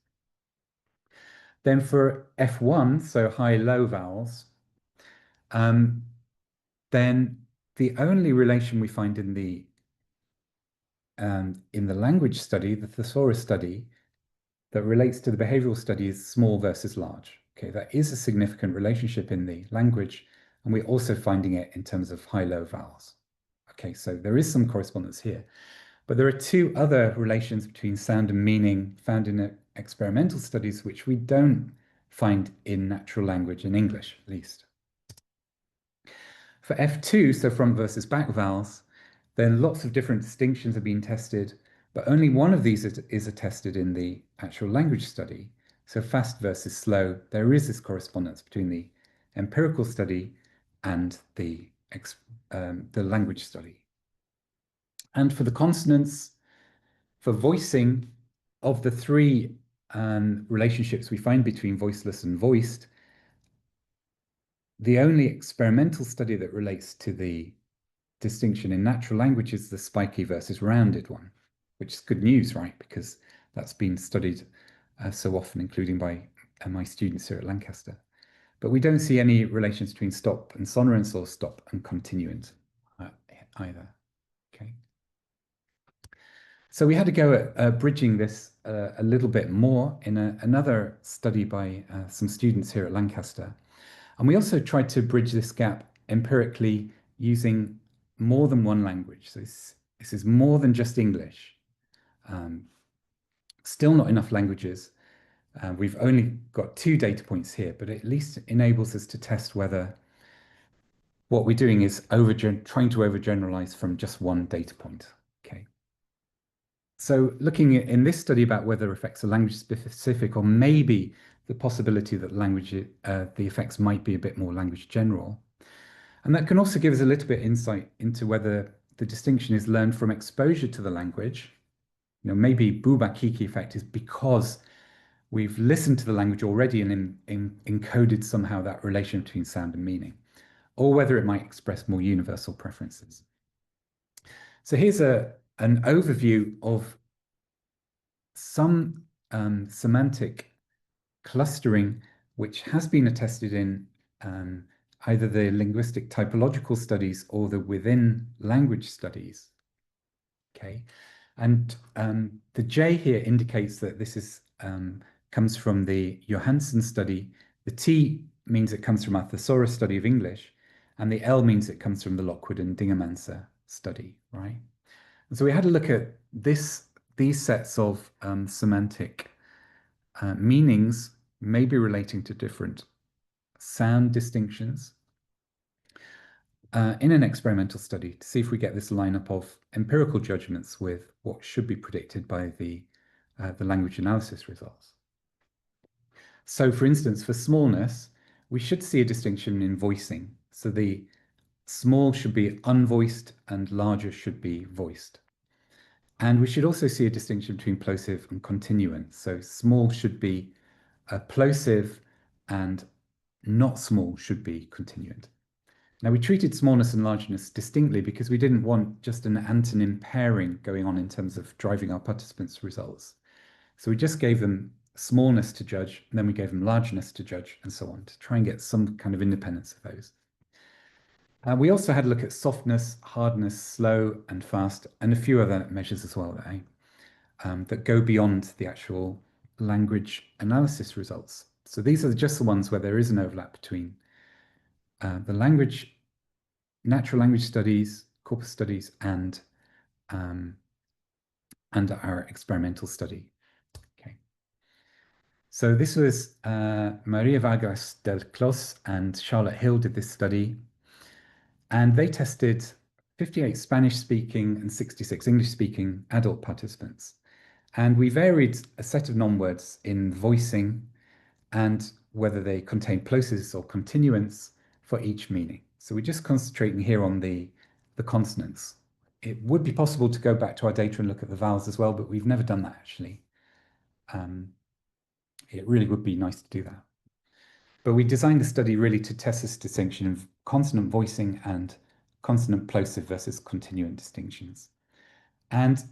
then for F1, so high-low vowels, then the only relation we find in the language study, the thesaurus study, that relates to the behavioral study is small versus large. Okay, that is a significant relationship in the language, and we're also finding it in terms of high-low vowels. Okay, so there is some correspondence here. But there are two other relations between sound and meaning found in experimental studies, which we don't find in natural language, in English at least. For F2, so front versus back vowels, then lots of different distinctions have been tested, but only one of these is attested in the actual language study. So fast versus slow, there is this correspondence between the empirical study and the language study. And for the consonants, for voicing, of the three relationships we find between voiceless and voiced, the only experimental study that relates to the distinction in natural language is the spiky versus rounded one, which is good news, right? Because that's been studied so often, including by my students here at Lancaster. But we don't see any relations between stop and sonorants or stop and continuant either. Okay. So we had to go at bridging this a little bit more in another study by some students here at Lancaster. And we also tried to bridge this gap empirically using more than one language. So this is more than just English. Still not enough languages. We've only got 2 data points here, but it at least enables us to test whether what we're doing is trying to overgeneralize from just one data point. Okay. So looking in this study about whether effects are language specific, or maybe the possibility that the effects might be a bit more language general. And that can also give us a little bit insight into whether the distinction is learned from exposure to the language. Maybe Bouba-Kiki effect is because we've listened to the language already and encoded somehow that relation between sound and meaning, or whether it might express more universal preferences. So here's an overview of some semantic clustering, which has been attested in either the linguistic typological studies or the within language studies. Okay, and the J here indicates that this comes from the Johansson study. The T means it comes from our thesaurus study of English, and the L means it comes from the Lockwood and Dingermanser study, right? And so we had a look at these sets of semantic meanings, maybe relating to different sound distinctions in an experimental study to see if we get this lineup of empirical judgments with what should be predicted by the language analysis results. So for instance, for smallness, we should see a distinction in voicing. So the small should be unvoiced and larger should be voiced. And we should also see a distinction between plosive and continuant. So small should be plosive and not small should be continuant. Now, we treated smallness and largeness distinctly because we didn't want just an antonym pairing going on in terms of driving our participants' results. So we just gave them smallness to judge, and then we gave them largeness to judge, and so on, to try and get some kind of independence of those. We also had a look at softness, hardness, slow, and fast, and a few other measures as well that go beyond the actual language analysis results. So these are just the ones where there is an overlap between the language, natural language studies, corpus studies, and our experimental study. Okay. So this was Maria Vargas del Clos and Charlotte Hill did this study, and they tested 58 Spanish-speaking and 66 English-speaking adult participants. And we varied a set of non-words in voicing and whether they contain plosives or continuants for each meaning. So we're just concentrating here on the consonants. It would be possible to go back to our data and look at the vowels as well, but we've never done that actually. It really would be nice to do that. But we designed the study really to test this distinction of consonant voicing and consonant plosive versus continuant distinctions. And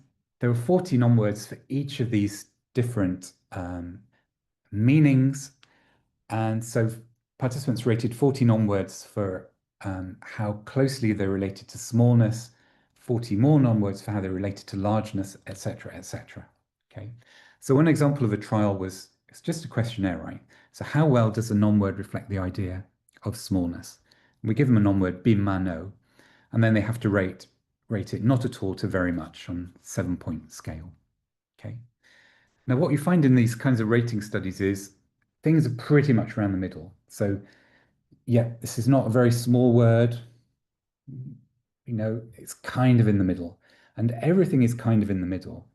there were 40 non-words for each of these different meanings. And so participants rated 40 non-words for how closely they're related to smallness, 40 more non-words for how they're related to largeness, etc., etc. Okay. So one example of a trial was, it's just a questionnaire, right? So how well does a non-word reflect the idea of smallness? We give them a non-word, bimano, and then they have to rate it not at all to very much on a 7-point scale. Okay. Now, what you find in these kinds of rating studies is things are pretty much around the middle. So yeah, this is not a very small word. You know, it's kind of in the middle, and everything is kind of in the middle.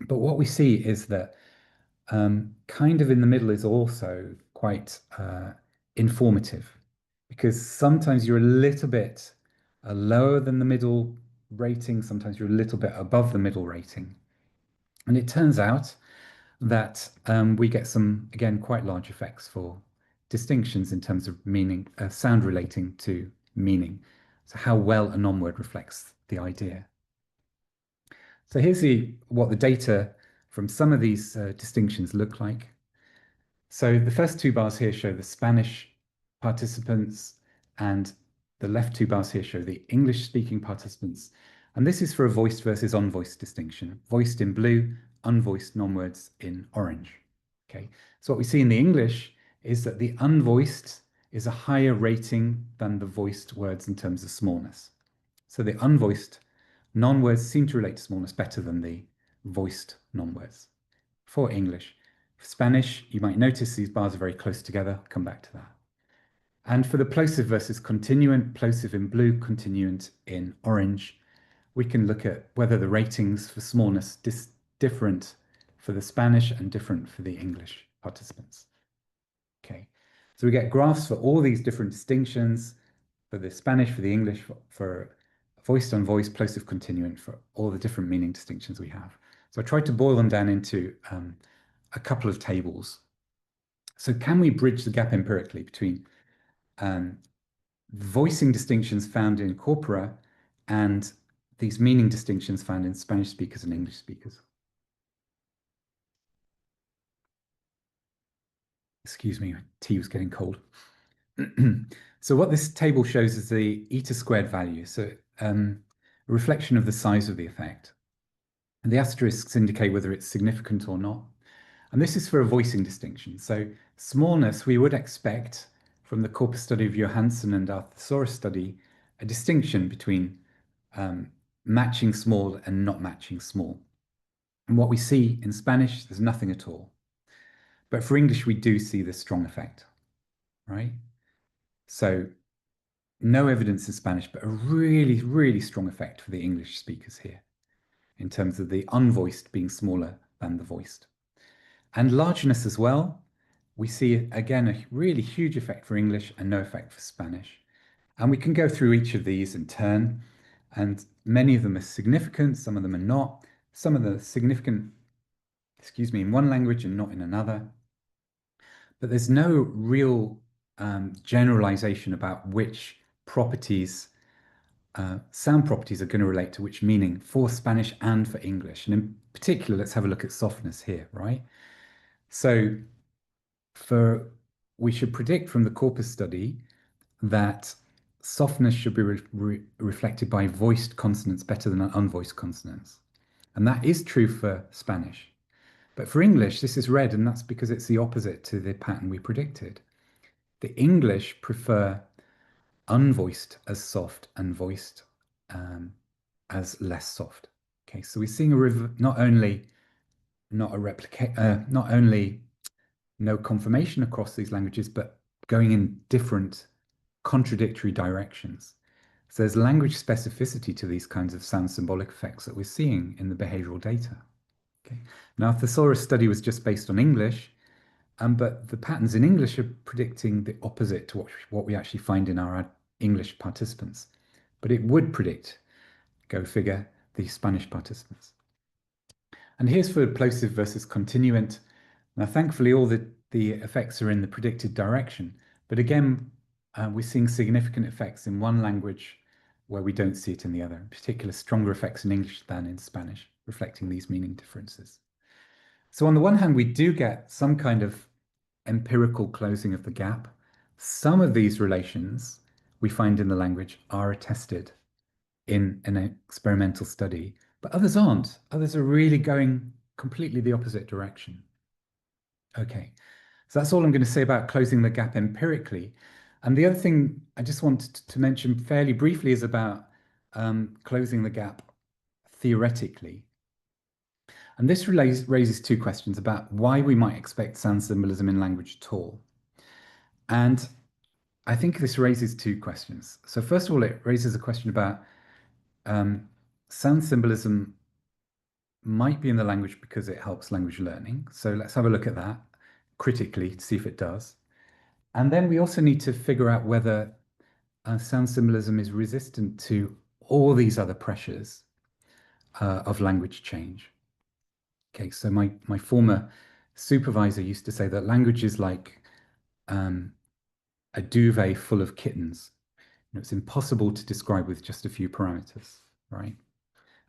But what we see is that kind of in the middle is also quite informative, because sometimes you're a little bit lower than the middle rating, sometimes you're a little bit above the middle rating. And it turns out that we get some, again, quite large effects for distinctions in terms of meaning, sound relating to meaning. So how well a non-word reflects the idea. So here's what the data from some of these distinctions look like. So the first two bars here show the Spanish participants, and the left two bars here show the English-speaking participants. And this is for a voiced versus unvoiced distinction. Voiced in blue, unvoiced non-words in orange. Okay, so what we see in the English is that the unvoiced is a higher rating than the voiced words in terms of smallness. So the unvoiced non-words seem to relate to smallness better than the voiced non-words for English. For Spanish, you might notice these bars are very close together. I'll come back to that. And for the plosive versus continuant, plosive in blue, continuant in orange, we can look at whether the ratings for smallness different for the Spanish and different for the English participants. Okay, so we get graphs for all these different distinctions, for the Spanish, for the English, for voiced, unvoiced, plosive, continuant, for all the different meaning distinctions we have. So I tried to boil them down into a couple of tables. So can we bridge the gap empirically between voicing distinctions found in corpora and these meaning distinctions found in Spanish speakers and English speakers? Excuse me, tea was getting cold. So what this table shows is the eta squared value, so a reflection of the size of the effect. And the asterisks indicate whether it's significant or not. And this is for a voicing distinction. So smallness, we would expect from the corpus study of Johansson and our thesaurus study, a distinction between matching small and not matching small. And what we see in Spanish, there's nothing at all. But for English, we do see this strong effect, right? So no evidence in Spanish, but a really, really strong effect for the English speakers here in terms of the unvoiced being smaller than the voiced. And largeness as well. We see, again, a really huge effect for English and no effect for Spanish. And we can go through each of these in turn, and many of them are significant, some of them are not. Some of them are significant, in one language and not in another. But there's no real generalization about which properties, sound properties are going to relate to which meaning for Spanish and for English. And in particular, let's have a look at softness here, right? So we should predict from the Corpus study that softness should be reflected by voiced consonants better than unvoiced consonants. And that is true for Spanish. But for English, this is red, and that's because it's the opposite to the pattern we predicted. The English prefer unvoiced as soft and voiced as less soft. Okay, so we're seeing not only no confirmation across these languages, but going in different contradictory directions. So there's language specificity to these kinds of sound symbolic effects that we're seeing in the behavioral data. Okay. Now, if the Thesaurus study was just based on English, but the patterns in English are predicting the opposite to what we actually find in our English participants. But it would predict, go figure, the Spanish participants. And here's for plosive versus continuant. Now, thankfully, all the effects are in the predicted direction. But again, we're seeing significant effects in one language where we don't see it in the other, in particular, stronger effects in English than in Spanish, reflecting these meaning differences. So on the one hand, we do get some kind of empirical closing of the gap. Some of these relations we find in the language are attested in an experimental study, but others aren't. Others are really going completely the opposite direction. Okay, so that's all I'm going to say about closing the gap empirically. And the other thing I just wanted to mention fairly briefly is about closing the gap theoretically. And this raises two questions about why we might expect sound symbolism in language at all. And I think this raises two questions. So first of all, it raises a question about sound symbolism might be in the language because it helps language learning. So let's have a look at that critically to see if it does. And then we also need to figure out whether sound symbolism is resistant to all these other pressures of language change. Okay, so my former supervisor used to say that language is like a duvet full of kittens. You know, it's impossible to describe with just a few parameters, right?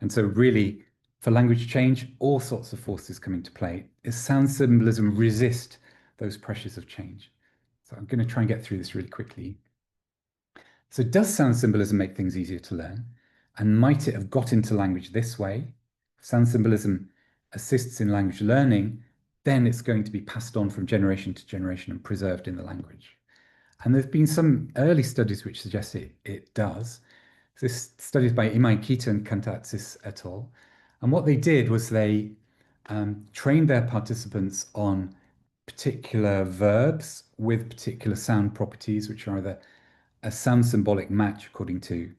And so really, for language change, all sorts of forces come into play. Is sound symbolism resist those pressures of change? So I'm going to try and get through this really quickly. So does sound symbolism make things easier to learn? And might it have got into language this way? If sound symbolism assists in language learning, then it's going to be passed on from generation to generation and preserved in the language. And there's been some early studies which suggest it does. This study is by Imaikita and Kantatsis et al. And what they did was they trained their participants on particular verbs with particular sound properties, which are either a sound symbolic match according to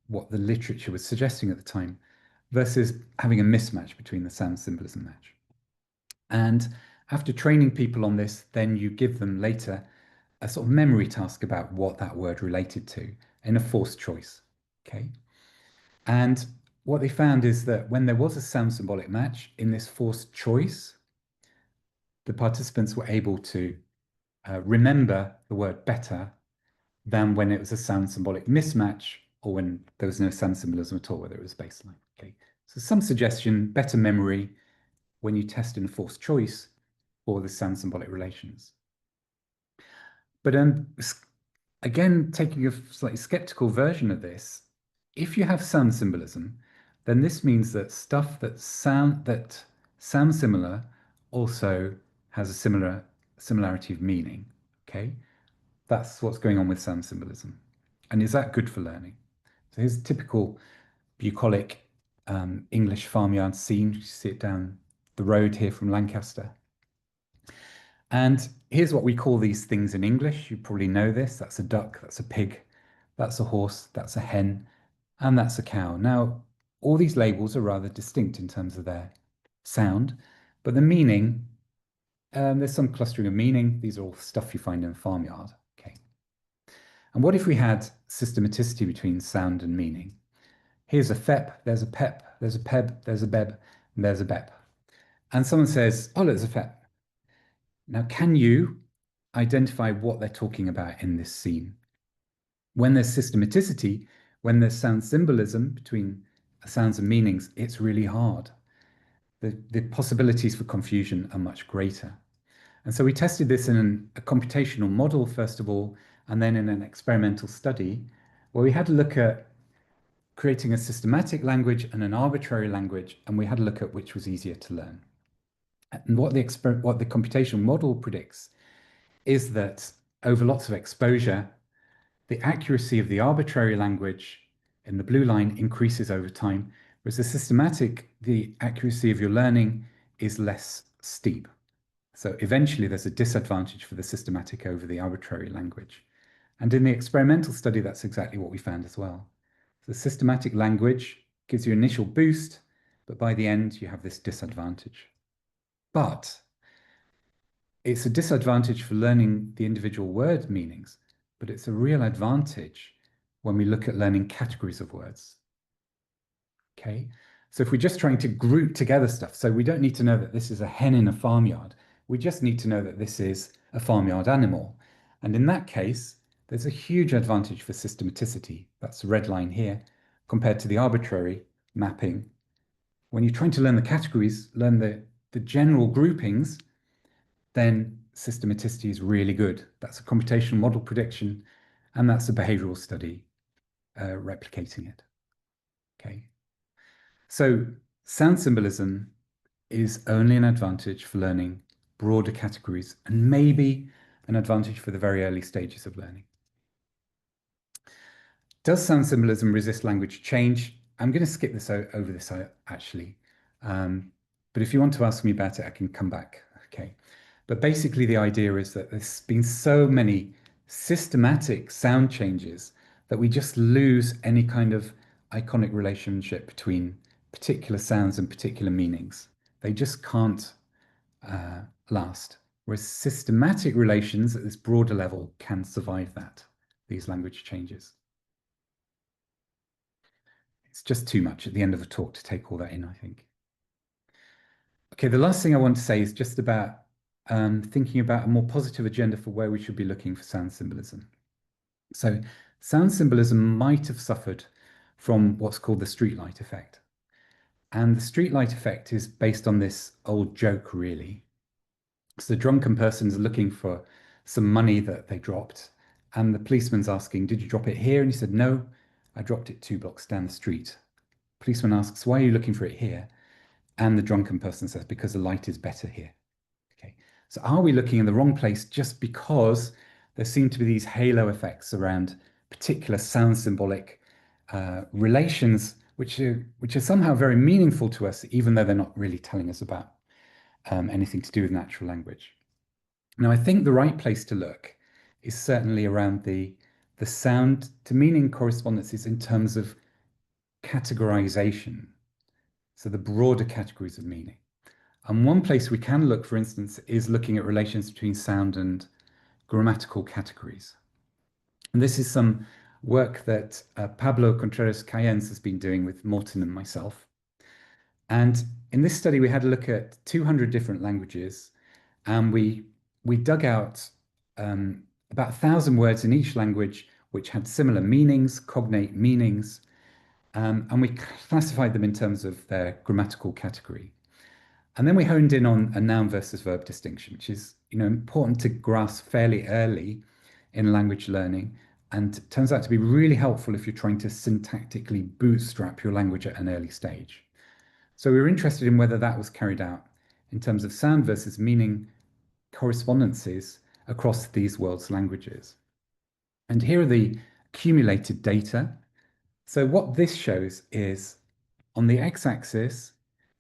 what the literature was suggesting at the time, versus having a mismatch between the sound symbolism match. And after training people on this, then you give them later a sort of memory task about what that word related to in a forced choice. Okay. And what they found is that when there was a sound symbolic match in this forced choice, the participants were able to remember the word better than when it was a sound symbolic mismatch or when there was no sound symbolism at all, whether it was baseline. Okay. So some suggestion, better memory when you test in a forced choice for the sound symbolic relations. But again, taking a slightly skeptical version of this, if you have sound symbolism, then this means that stuff that sounds similar also has a similarity of meaning. Okay, that's what's going on with sound symbolism. And is that good for learning? So here's a typical bucolic English farmyard scene. You see it down the road here from Lancaster. And here's what we call these things in English. You probably know this. That's a duck, that's a pig, that's a horse, that's a hen, and that's a cow. Now, all these labels are rather distinct in terms of their sound, but the meaning, there's some clustering of meaning. These are all stuff you find in a farmyard. Okay. And what if we had systematicity between sound and meaning? Here's a fep, there's a pep, there's a peb, there's a beb, and there's a bep. And someone says, oh, there's a fep. Now, can you identify what they're talking about in this scene? When there's systematicity, when there's sound symbolism between sounds and meanings, it's really hard. The possibilities for confusion are much greater. And so we tested this in a computational model, first of all, and then in an experimental study, where we had to look at creating a systematic language and an arbitrary language, and we had to look at which was easier to learn. And what the computational model predicts is that over lots of exposure, the accuracy of the arbitrary language in the blue line increases over time, whereas the systematic, the accuracy of your learning is less steep. So eventually there's a disadvantage for the systematic over the arbitrary language. And in the experimental study, that's exactly what we found as well. The systematic language gives you an initial boost, but by the end you have this disadvantage. But it's a disadvantage for learning the individual word meanings, but it's a real advantage when we look at learning categories of words. Okay, so if we're just trying to group together stuff, so we don't need to know that this is a hen in a farmyard, we just need to know that this is a farmyard animal. And in that case, there's a huge advantage for systematicity, that's the red line here, compared to the arbitrary mapping. When you're trying to learn the categories, learn the general groupings, then systematicity is really good. That's a computational model prediction, and that's a behavioral study replicating it. Okay. So sound symbolism is only an advantage for learning broader categories and maybe an advantage for the very early stages of learning. Does sound symbolism resist language change? I'm going to skip this over this actually. But if you want to ask me about it, I can come back. Okay. But basically the idea is that there's been so many systematic sound changes that we just lose any kind of iconic relationship between particular sounds and particular meanings. They just can't last. Whereas systematic relations at this broader level can survive that, these language changes. It's just too much at the end of a talk to take all that in, I think. Okay, the last thing I want to say is just about thinking about a more positive agenda for where we should be looking for sound symbolism. So sound symbolism might have suffered from what's called the streetlight effect. And the streetlight effect is based on this old joke, really. So the drunken person's looking for some money that they dropped, and the policeman's asking, did you drop it here? And he said, no, I dropped it 2 blocks down the street. Policeman asks, why are you looking for it here? And the drunken person says, because the light is better here. Okay, so are we looking in the wrong place just because there seem to be these halo effects around particular sound symbolic relations, which are somehow very meaningful to us, even though they're not really telling us about anything to do with natural language? Now, I think the right place to look is certainly around the sound to meaning correspondences in terms of categorization, so the broader categories of meaning. And one place we can look, for instance, is looking at relations between sound and grammatical categories. And this is some work that Pablo Contreras-Cayens has been doing with Morton and myself. And in this study, we had a look at 200 different languages, and we dug out about 1,000 words in each language which had similar meanings, cognate meanings, and we classified them in terms of their grammatical category. And then we honed in on a noun versus verb distinction, which is important to grasp fairly early in language learning, and turns out to be really helpful if you're trying to syntactically bootstrap your language at an early stage. So we were interested in whether that was carried out in terms of sound versus meaning correspondences across these world's languages. And here are the accumulated data. So what this shows is on the x-axis,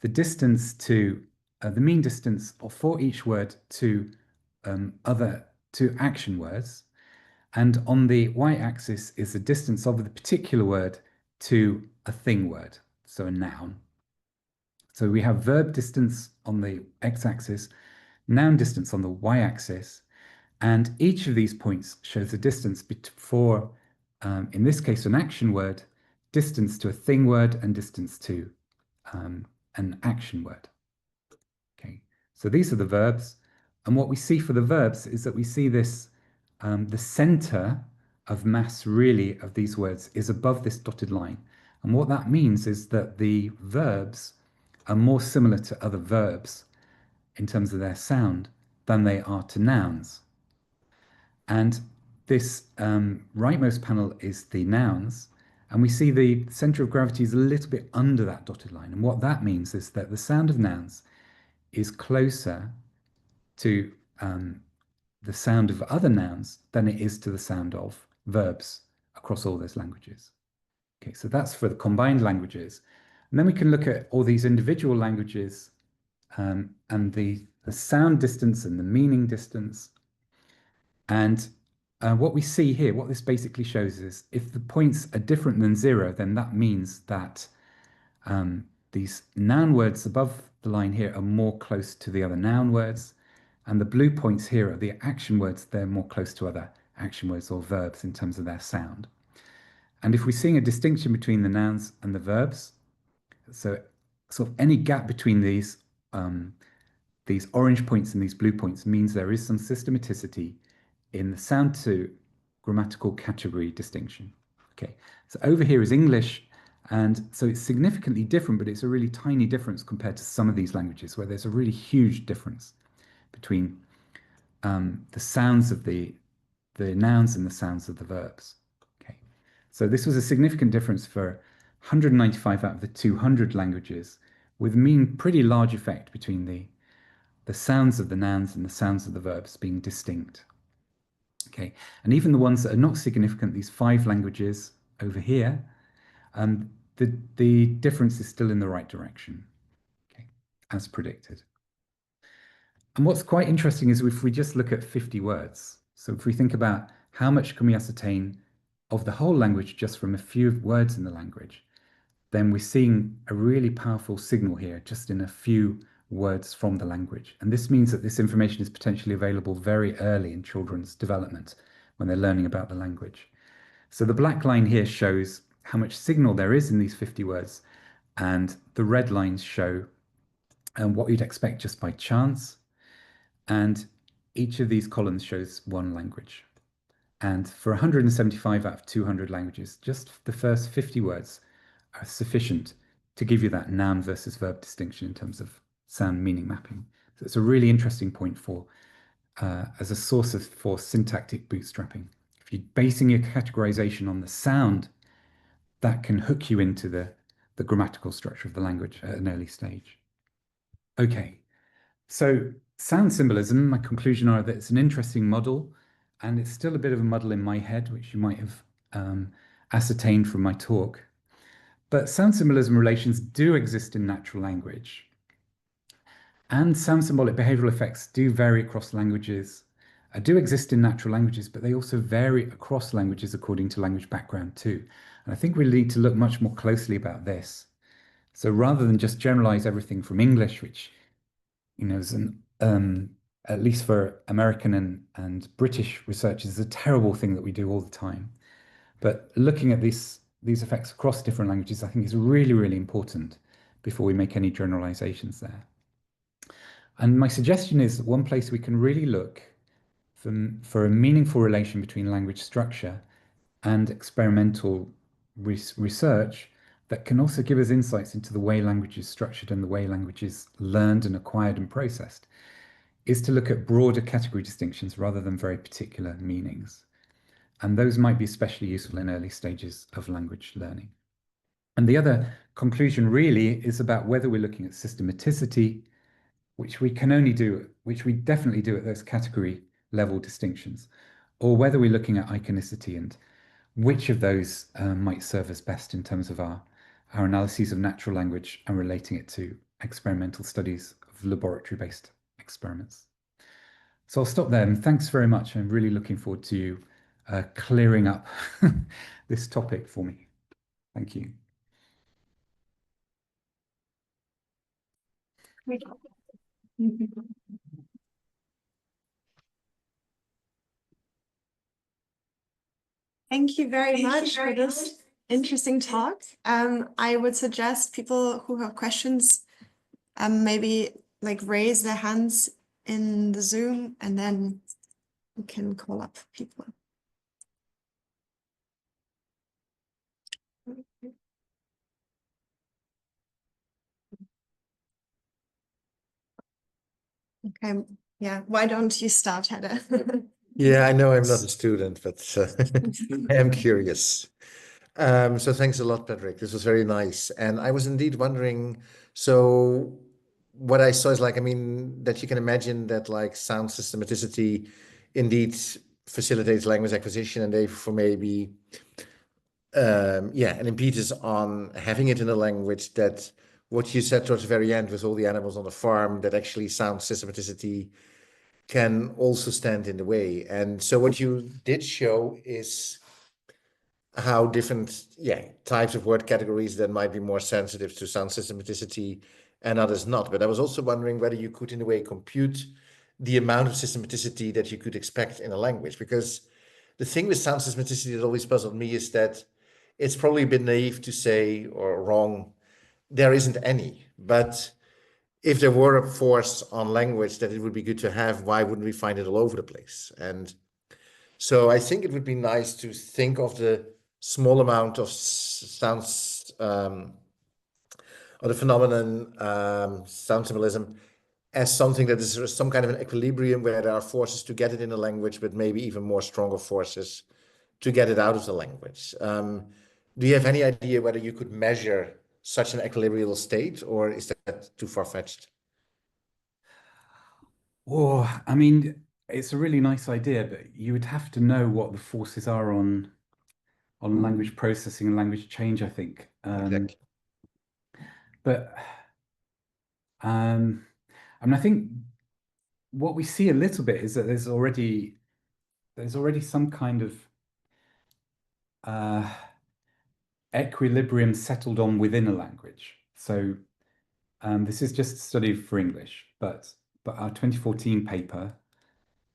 the distance to the mean distance for each word to to action words. And on the y-axis is the distance of the particular word to a thing word, so a noun. So we have verb distance on the x-axis, noun distance on the y-axis, and each of these points shows the distance for, in this case, an action word, distance to a thing word, and distance to an action word. Okay, so these are the verbs. And what we see for the verbs is that we see this, the center of mass really of these words is above this dotted line. And what that means is that the verbs are more similar to other verbs in terms of their sound than they are to nouns. And this rightmost panel is the nouns, and we see the center of gravity is a little bit under that dotted line. And what that means is that the sound of nouns is closer to the sound of other nouns than it is to the sound of verbs across all those languages. Okay, so that's for the combined languages. And then we can look at all these individual languages and the sound distance and the meaning distance. And what we see here, what this basically shows is if the points are different than 0, then that means that these noun words above the line here are more close to the other noun words. And the blue points here are the action words. They're more close to other action words or verbs in terms of their sound. And if we're seeing a distinction between the nouns and the verbs, so sort of any gap between these orange points and these blue points means there is some systematicity in the sound to grammatical category distinction. Okay, so over here is English, and so it's significantly different, but it's a really tiny difference compared to some of these languages where there's a really huge difference between the sounds of the nouns and the sounds of the verbs. Okay, so this was a significant difference for 195 out of the 200 languages, with mean pretty large effect between the sounds of the nouns and the sounds of the verbs being distinct. Okay, and even the ones that are not significant, these 5 languages over here, the difference is still in the right direction, okay, as predicted. And what's quite interesting is if we just look at 50 words, so if we think about how much can we ascertain of the whole language just from a few words in the language, then we're seeing a really powerful signal here just in a few words from the language. And this means that this information is potentially available very early in children's development when they're learning about the language. So the black line here shows how much signal there is in these 50 words, and the red lines show what you'd expect just by chance. And each of these columns shows one language. And for 175 out of 200 languages, just the first 50 words are sufficient to give you that noun versus verb distinction in terms of sound meaning mapping. So it's a really interesting point for as a source for syntactic bootstrapping. If you're basing your categorization on the sound, that can hook you into the grammatical structure of the language at an early stage. Okay, so sound symbolism, my conclusion are that it's an interesting model, and it's still a bit of a muddle in my head, which you might have ascertained from my talk. But sound symbolism relations do exist in natural language. And sound symbolic behavioral effects do vary across languages, do exist in natural languages, but they also vary across languages according to language background too. And I think we need to look much more closely about this. So rather than just generalize everything from English, which, you know, is at least for American and British researchers, is a terrible thing that we do all the time. But looking at these effects across different languages, I think is really, really important before we make any generalizations there. And my suggestion is that one place we can really look for a meaningful relation between language structure and experimental research that can also give us insights into the way language is structured and the way language is learned and acquired and processed is to look at broader category distinctions rather than very particular meanings. And those might be especially useful in early stages of language learning. And the other conclusion really is about whether we're looking at systematicity, which we definitely do at those category level distinctions, or whether we're looking at iconicity and which of those might serve us best in terms of our analyses of natural language and relating it to experimental studies of laboratory-based experiments. So I'll stop there, and thanks very much. I'm really looking forward to you clearing up this topic for me. Thank you. Thank you very much for this interesting talk. I would suggest people who have questions maybe like raise their hands in the Zoom, and then we can call up people. Okay, yeah, why don't you start, Hedda? Yeah, I know I'm not a student, but I am curious. So thanks a lot, Patrick. This was very nice. And I was indeed wondering, so what I saw is like, I mean, that you can imagine that like sound systematicity indeed facilitates language acquisition and therefore maybe, an impetus on having it in a language that what you said towards the very end with all the animals on the farm, that actually sound systematicity can also stand in the way. And so what you did show is how different types of word categories that might be more sensitive to sound systematicity and others not. But I was also wondering whether you could in a way compute the amount of systematicity that you could expect in a language, because the thing with sound systematicity that always puzzled me is that it's probably a bit naive to say, or wrong, there isn't any. But if there were a force on language that it would be good to have, why wouldn't we find it all over the place? And so I think it would be nice to think of the small amount of sounds, or the phenomenon, sound symbolism, as something that is some kind of an equilibrium where there are forces to get it in a language, but maybe even more stronger forces to get it out of the language. Do you have any idea whether you could measure such an equilibrial state, or is that too far-fetched? Oh, I mean, it's a really nice idea, but you would have to know what the forces are on language processing and language change, I think. Exactly. But I mean, I think what we see a little bit is that there's already some kind of equilibrium settled on within a language. So this is just a study for English, but our 2014 paper,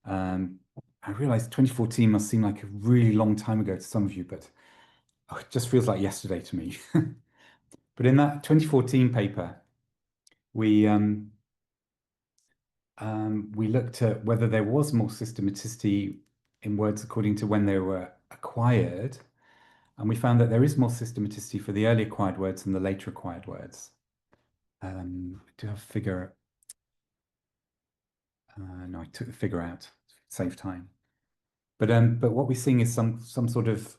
I realized 2014 must seem like a really long time ago to some of you, but it just feels like yesterday to me. But in that 2014 paper, we looked at whether there was more systematicity in words according to when they were acquired, and we found that there is more systematicity for the early acquired words than the later acquired words. I do have a figure. No, I took the figure out to save time. But what we're seeing is some sort of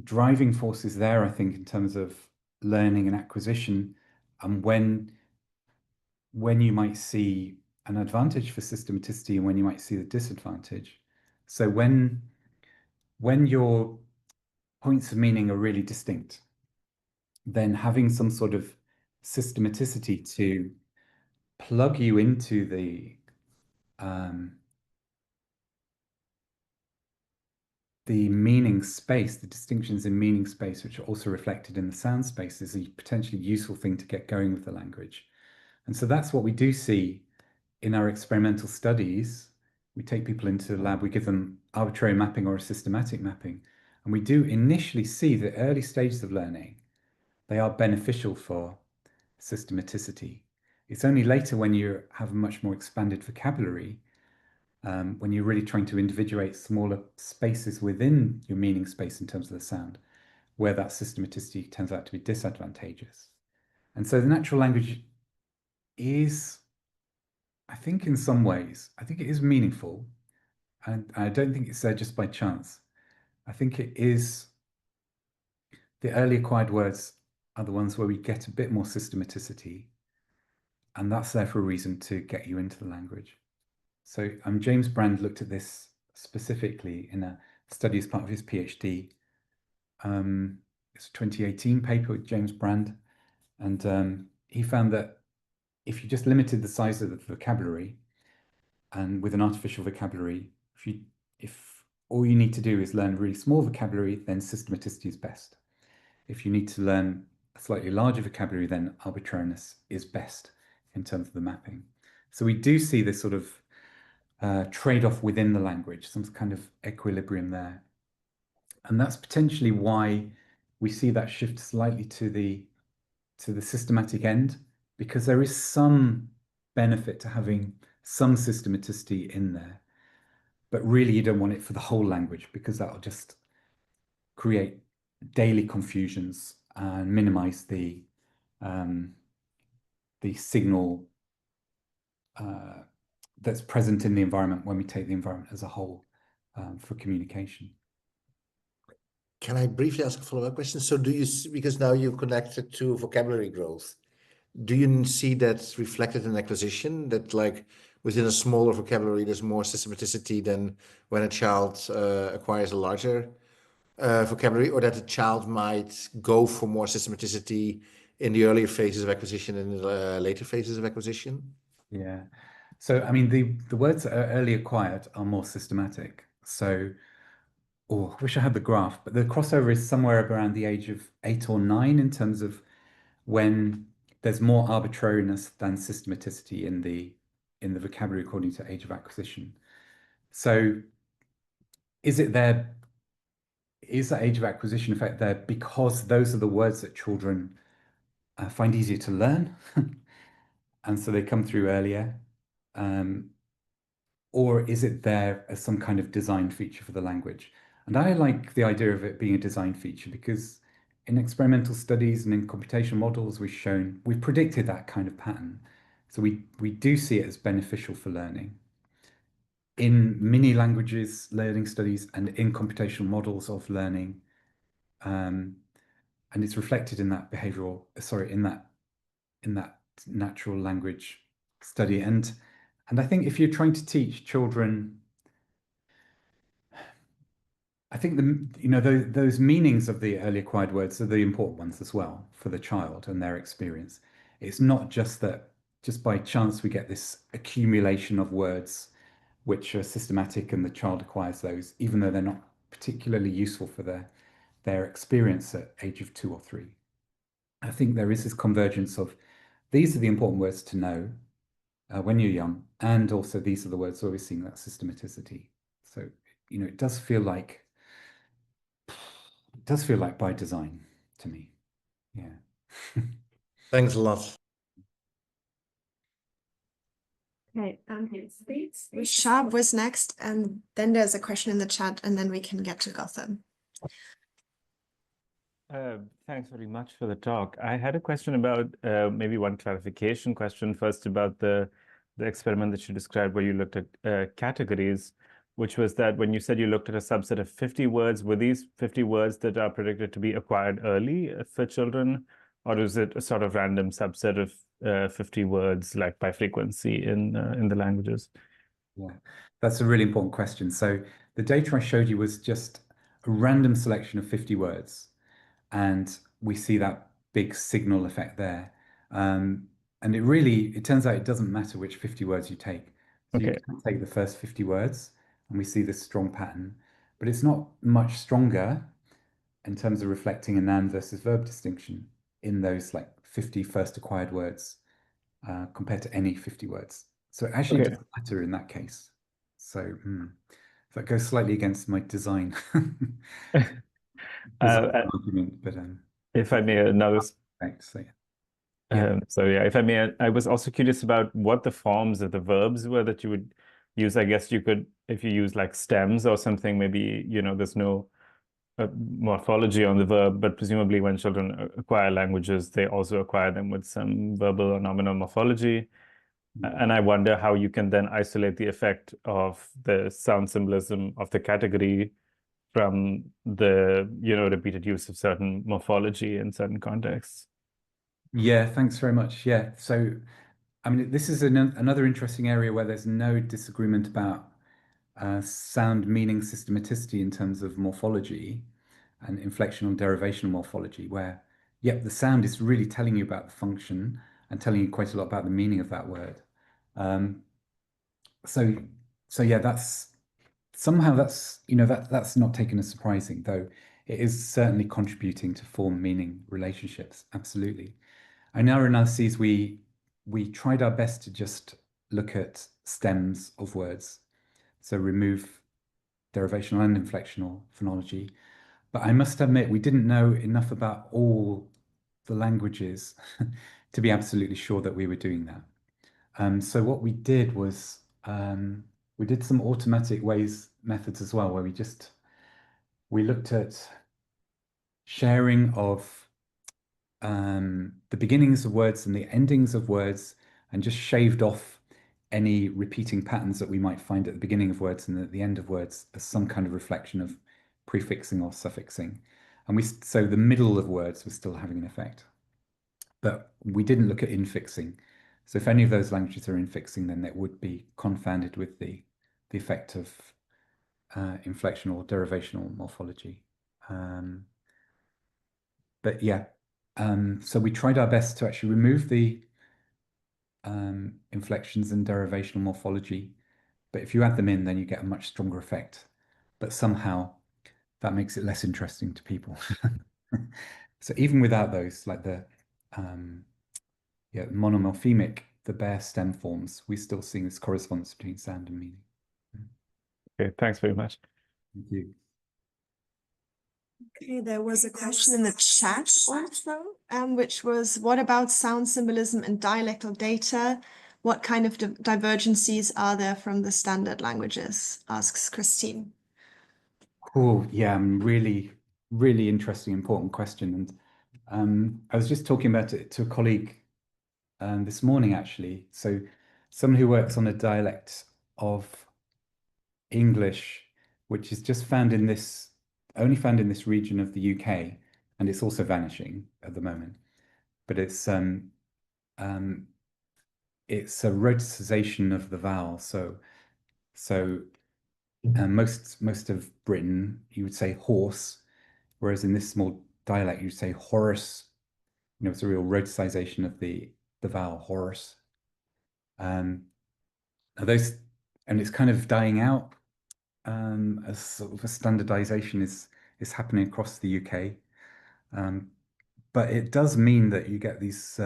driving forces there, I think, in terms of learning and acquisition, and when you might see an advantage for systematicity and when you might see the disadvantage. So when your points of meaning are really distinct, then having some sort of systematicity to plug you into the meaning space, the distinctions in meaning space, which are also reflected in the sound space, is a potentially useful thing to get going with the language. And so that's what we do see in our experimental studies. We take people into the lab, we give them arbitrary mapping or a systematic mapping, and we do initially see the early stages of learning, they are beneficial for systematicity. It's only later when you have a much more expanded vocabulary, when you're really trying to individuate smaller spaces within your meaning space in terms of the sound, where that systematicity turns out to be disadvantageous. And so the natural language is, I think in some ways, I think it is meaningful. And I don't think it's there just by chance. I think it is, the early acquired words are the ones where we get a bit more systematicity. And that's there for a reason to get you into the language. So James Brand looked at this specifically in a study as part of his PhD. It's a 2018 paper with James Brand. And he found that if you just limited the size of the vocabulary, And with an artificial vocabulary, if all you need to do is learn really small vocabulary, then systematicity is best. If you need to learn a slightly larger vocabulary, then arbitrariness is best in terms of the mapping. So we do see this sort of trade-off within the language, some kind of equilibrium there. And that's potentially why we see that shift slightly to the systematic end, because there is some benefit to having some systematicity in there. But really, you don't want it for the whole language, because that'll just create daily confusions and minimize the signal that's present in the environment when we take the environment as a whole for communication. Can I briefly ask a follow-up question? So do you, because now you connected to vocabulary growth, do you see that reflected in acquisition, that like within a smaller vocabulary, there's more systematicity than when a child acquires a larger vocabulary, or that a child might go for more systematicity in the earlier phases of acquisition and the later phases of acquisition? Yeah. So, I mean, the words that are early acquired are more systematic. So, I wish I had the graph, but the crossover is somewhere around the age of 8 or 9 in terms of when there's more arbitrariness than systematicity in the vocabulary according to age of acquisition. So is that age of acquisition effect there because those are the words that children find easier to learn and so they come through earlier? Or is it there as some kind of design feature for the language? And I like the idea of it being a design feature, because in experimental studies and in computational models, we've predicted that kind of pattern. So we do see it as beneficial for learning. In mini languages learning studies and in computational models of learning, and it's reflected in that in that natural language study. And I think if you're trying to teach children, I think those meanings of the early acquired words are the important ones as well for the child and their experience. It's not just that just by chance we get this accumulation of words which are systematic and the child acquires those, even though they're not particularly useful for their experience at age of 2 or 3. I think there is this convergence of these are the important words to know when you're young, and also these are the words where we're seeing that systematicity. So, it does feel like by design to me. Yeah. Thanks a lot. Okay, Shab was next, and then there's a question in the chat, and then we can get to Gotham. Thanks very much for the talk. I had a question about maybe one clarification question first about the experiment that you described where you looked at categories, which was that when you said you looked at a subset of 50 words, were these 50 words that are predicted to be acquired early for children, or is it a sort of random subset of 50 words like by frequency in the languages? Yeah, that's a really important question. So the data I showed you was just a random selection of 50 words, and we see that big signal effect there. And it turns out it doesn't matter which 50 words you take. So Okay. you can take the first 50 words and we see this strong pattern, but it's not much stronger in terms of reflecting a noun versus verb distinction in those like 50 first acquired words compared to any 50 words. So it actually doesn't matter in that case. So that goes slightly against my design argument, but if I may, another. Thanks. So, if I may, I was also curious about what the forms of the verbs were that you would use. I guess you could, if you use like stems or something, maybe, there's no morphology on the verb, but presumably when children acquire languages, they also acquire them with some verbal or nominal morphology. And I wonder how you can then isolate the effect of the sound symbolism of the category from the, repeated use of certain morphology in certain contexts. Yeah, thanks very much. Yeah, so I mean, this is another interesting area where there's no disagreement about sound meaning systematicity in terms of morphology and inflectional and derivational morphology, where, the sound is really telling you about the function and telling you quite a lot about the meaning of that word. so yeah, that's somehow that's that's not taken as surprising, though it is certainly contributing to form meaning relationships. Absolutely. In our analyses, we tried our best to just look at stems of words, so remove derivational and inflectional phonology. But I must admit, we didn't know enough about all the languages to be absolutely sure that we were doing that. So what we did was we did some automatic methods as well, where we looked at sharing of the beginnings of words and the endings of words, and just shaved off any repeating patterns that we might find at the beginning of words and at the end of words as some kind of reflection of prefixing or suffixing. And so the middle of words was still having an effect, but we didn't look at infixing. So if any of those languages are infixing, then that would be confounded with the effect of inflection or derivational morphology. But yeah, so we tried our best to actually remove the inflections and derivational morphology, but if you add them in, then you get a much stronger effect. But somehow that makes it less interesting to people. So even without those, like the monomorphemic, the bare stem forms, we're still seeing this correspondence between sound and meaning. Okay, thanks very much. Thank you. Okay, there was a question in the chat also, which was, what about sound symbolism and dialectal data? What kind of divergencies are there from the standard languages? Asks Christine. Oh, yeah, really, really interesting, important question. And I was just talking about it to a colleague this morning, actually. So someone who works on a dialect of English, which is just only found in this region of the UK, and it's also vanishing at the moment. But it's a rhoticization of the vowel. So most of Britain, you would say horse, whereas in this small dialect, you'd say horse. It's a real rhoticization of the vowel horse. And it's kind of dying out as sort of a standardization is happening across the UK. But it does mean that you get these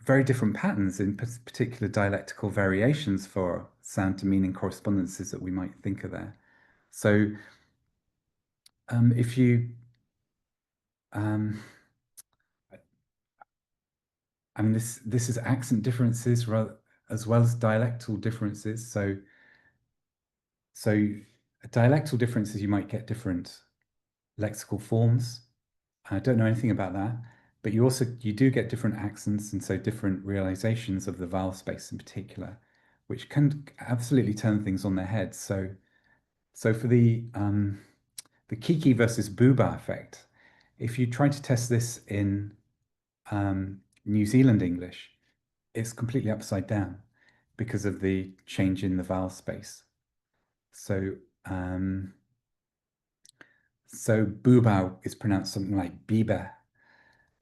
very different patterns in particular dialectical variations for sound to meaning correspondences that we might think are there. So if you I mean, this is accent differences as well as dialectal differences. So dialectal differences, you might get different lexical forms. I don't know anything about that, but you do get different accents, and so different realizations of the vowel space in particular, which can absolutely turn things on their head. So for the Kiki versus Booba effect, if you try to test this in New Zealand English, it's completely upside down because of the change in the vowel space. So Bubao is pronounced something like Biba,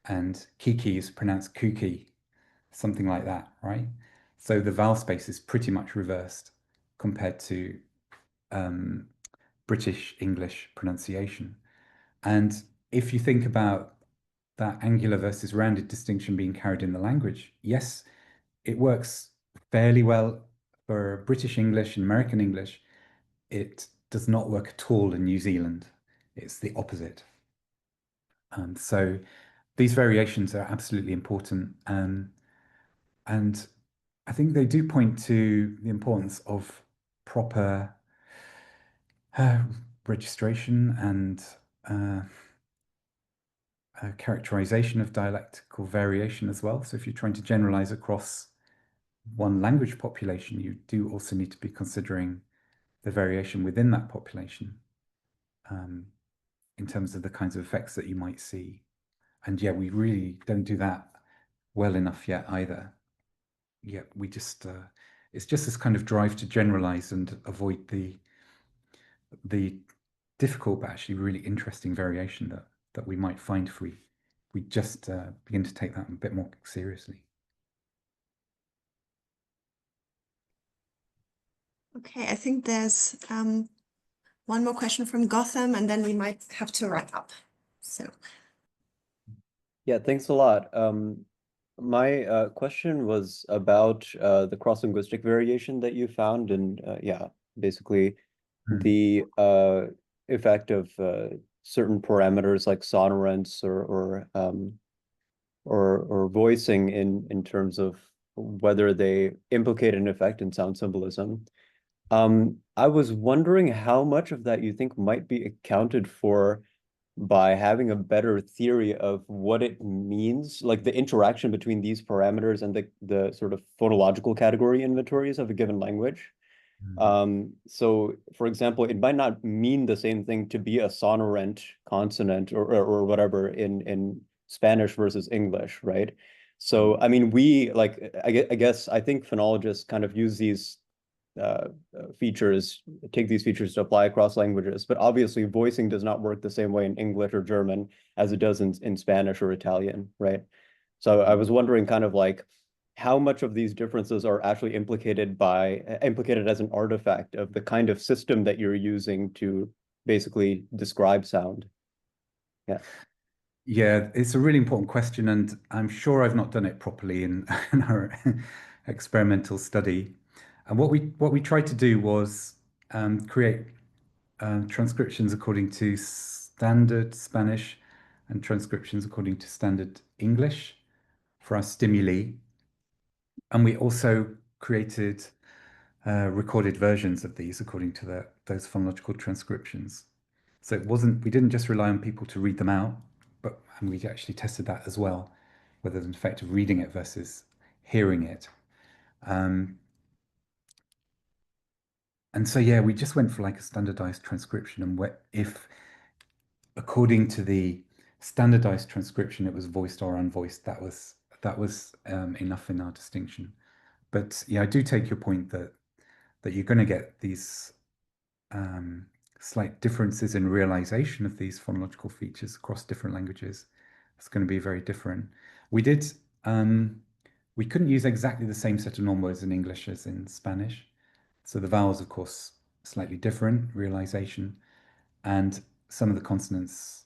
and Kiki is pronounced Kuki, something like that, right? So the vowel space is pretty much reversed compared to British English pronunciation. And if you think about that angular versus rounded distinction being carried in the language, yes, it works fairly well for British English and American English. It does not work at all in New Zealand. It's the opposite. So these variations are absolutely important. And I think they do point to the importance of proper registration and characterization of dialectical variation as well. So if you're trying to generalize across one language population, you do also need to be considering the variation within that population in terms of the kinds of effects that you might see. And yeah, we really don't do that well enough yet either. Yeah, we just it's just this kind of drive to generalize and avoid the difficult but actually really interesting variation that we might find if we just begin to take that a bit more seriously. Okay, I think there's one more question from Gotham, and then we might have to wrap up. So, Yeah, thanks a lot. My question was about the cross-linguistic variation that you found, and yeah, basically the effect of certain parameters like sonorants or voicing in terms of whether they implicate an effect in sound symbolism. I was wondering how much of that you think might be accounted for by having a better theory of what it means, like the interaction between these parameters and the sort of phonological category inventories of a given language. So, for example, it might not mean the same thing to be a sonorant consonant or whatever in Spanish versus English, right? So, I mean, I guess I think phonologists kind of use these features, take these features to apply across languages, but obviously voicing does not work the same way in English or German as it does in Spanish or Italian, right? So I was wondering kind of like how much of these differences are actually implicated as an artifact of the kind of system that you're using to basically describe sound. Yeah. Yeah, it's a really important question, and I'm sure I've not done it properly in our experimental study. And what we tried to do was create transcriptions according to standard Spanish and transcriptions according to standard English for our stimuli. And we also created recorded versions of these according to those phonological transcriptions. So we didn't just rely on people to read them out, and we actually tested that as well, whether there's an effect of reading it versus hearing it. And so, yeah, we just went for like a standardized transcription, and if according to the standardized transcription, it was voiced or unvoiced, that was enough in our distinction. But yeah, I do take your point that you're going to get these slight differences in realization of these phonological features across different languages. It's going to be very different. We couldn't use exactly the same set of norm words in English as in Spanish. So the vowels, of course, slightly different realization, and some of the consonants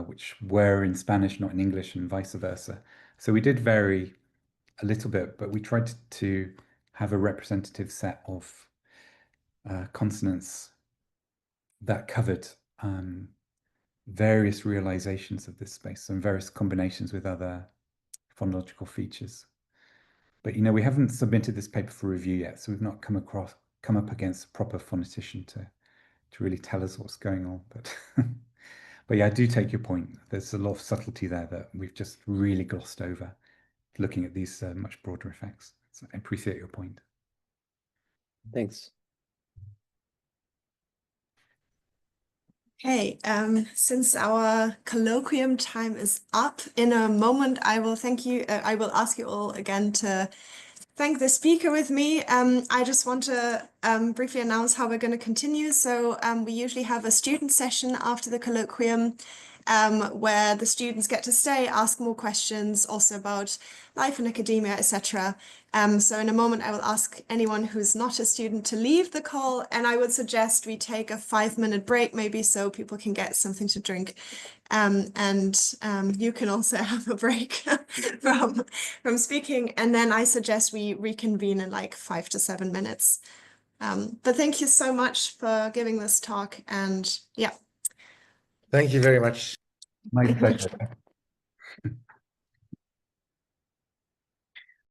which were in Spanish, not in English, and vice versa. So we did vary a little bit, but we tried to have a representative set of consonants that covered various realizations of this space and various combinations with other phonological features. But we haven't submitted this paper for review yet, so we've not come up against a proper phonetician to really tell us what's going on. But yeah, I do take your point. There's a lot of subtlety there that we've just really glossed over, looking at these much broader effects. So I appreciate your point. Thanks. okay, since our colloquium time is up, in a moment I will I will ask you all again to thank the speaker with me. I just want to briefly announce how we're going to continue. So we usually have a student session after the colloquium where the students get to stay, ask more questions also about life in academia, etc. So in a moment, I will ask anyone who's not a student to leave the call, and I would suggest we take a 5-minute break maybe so people can get something to drink. And you can also have a break from speaking. And then I suggest we reconvene in like 5 to 7 minutes. But thank you so much for giving this talk, and yeah. Thank you very much. My pleasure.